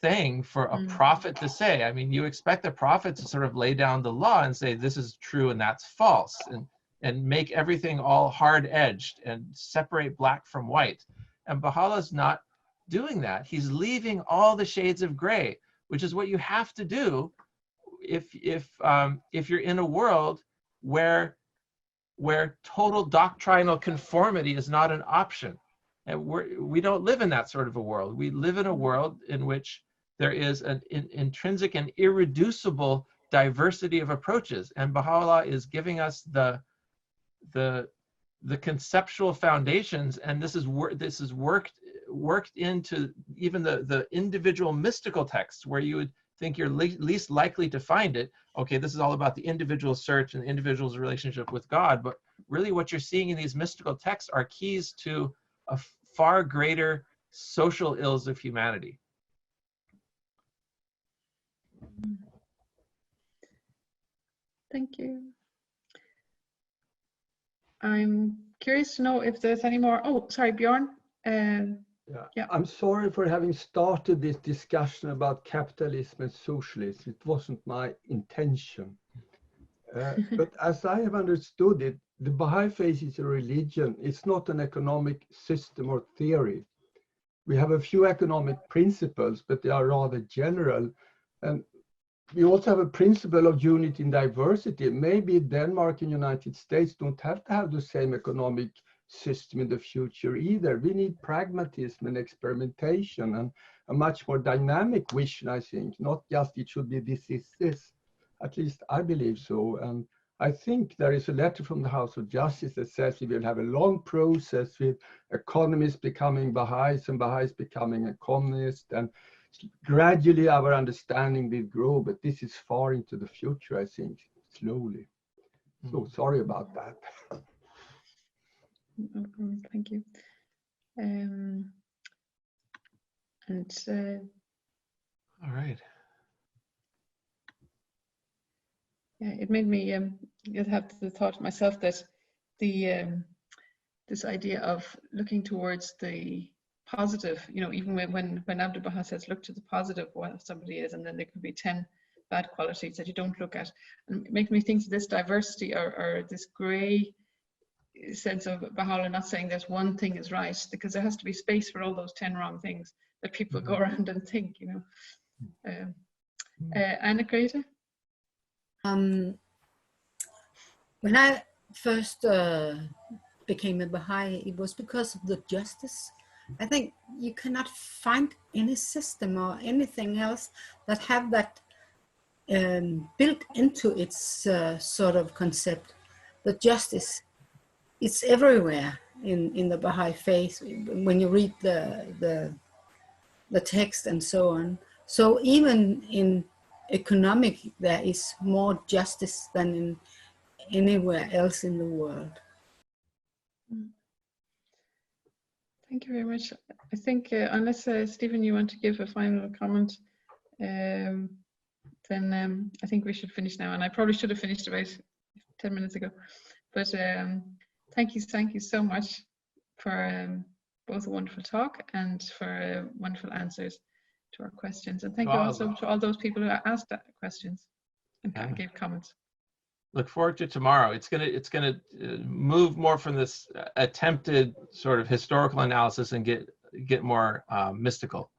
thing for a prophet to say. I mean, you expect a prophet to sort of lay down the law and say this is true and that's false, and make everything all hard-edged and separate black from white. And Baha'u'llah's not doing that. He's leaving all the shades of gray, which is what you have to do if you're in a world where total doctrinal conformity is not an option. And we don't live in that sort of a world. We live in a world in which there is an intrinsic and irreducible diversity of approaches. And Baha'u'llah is giving us the conceptual foundations, and this is worked into even the individual mystical texts where you would think you're least likely to find it. Okay, this is all about the individual search and the individual's relationship with God, but really what you're seeing in these mystical texts are keys to a far greater social ills of humanity. Thank you. I'm curious to know if there's any more. Oh, sorry, Bjorn. Yeah. I'm sorry for having started this discussion about capitalism and socialism. It wasn't my intention. But as I have understood it, the Baha'i faith is a religion. It's not an economic system or theory. We have a few economic principles, but they are rather general. And we also have a principle of unity in diversity. Maybe Denmark and United States don't have to have the same economic system in the future either. We need pragmatism and experimentation and a much more dynamic vision, I think, not just it should be this. At least I believe so. And I think there is a letter from the House of Justice that says we will have a long process with economists becoming Baha'is and Baha'is becoming economists, and gradually our understanding will grow, but this is far into the future, I think, slowly. So sorry about that. No problem. Thank you. All right. Yeah, it made me have the thought myself that this idea of looking towards the positive, even when Abdu'l Baha says look to the positive what somebody is, and then there could be 10 bad qualities that you don't look at, and it makes me think of this diversity or this gray sense of Baha'u'llah not saying that one thing is right, because there has to be space for all those 10 wrong things that people go around and think, Anna Greta? When I first became a Baha'i, it was because of the justice. I think you cannot find any system or anything else that have that built into its sort of concept. The justice, it's everywhere in the Baha'i faith when you read the text and so on. So even in economic, there is more justice than in anywhere else in the world. Thank you very much. I think unless Stephen, you want to give a final comment, then I think we should finish now. And I probably should have finished about 10 minutes ago. But thank you so much for both a wonderful talk and for wonderful answers to our questions. And thank you also to all those people who asked questions and gave comments. Look forward to tomorrow. It's gonna move more from this attempted sort of historical analysis and get more mystical.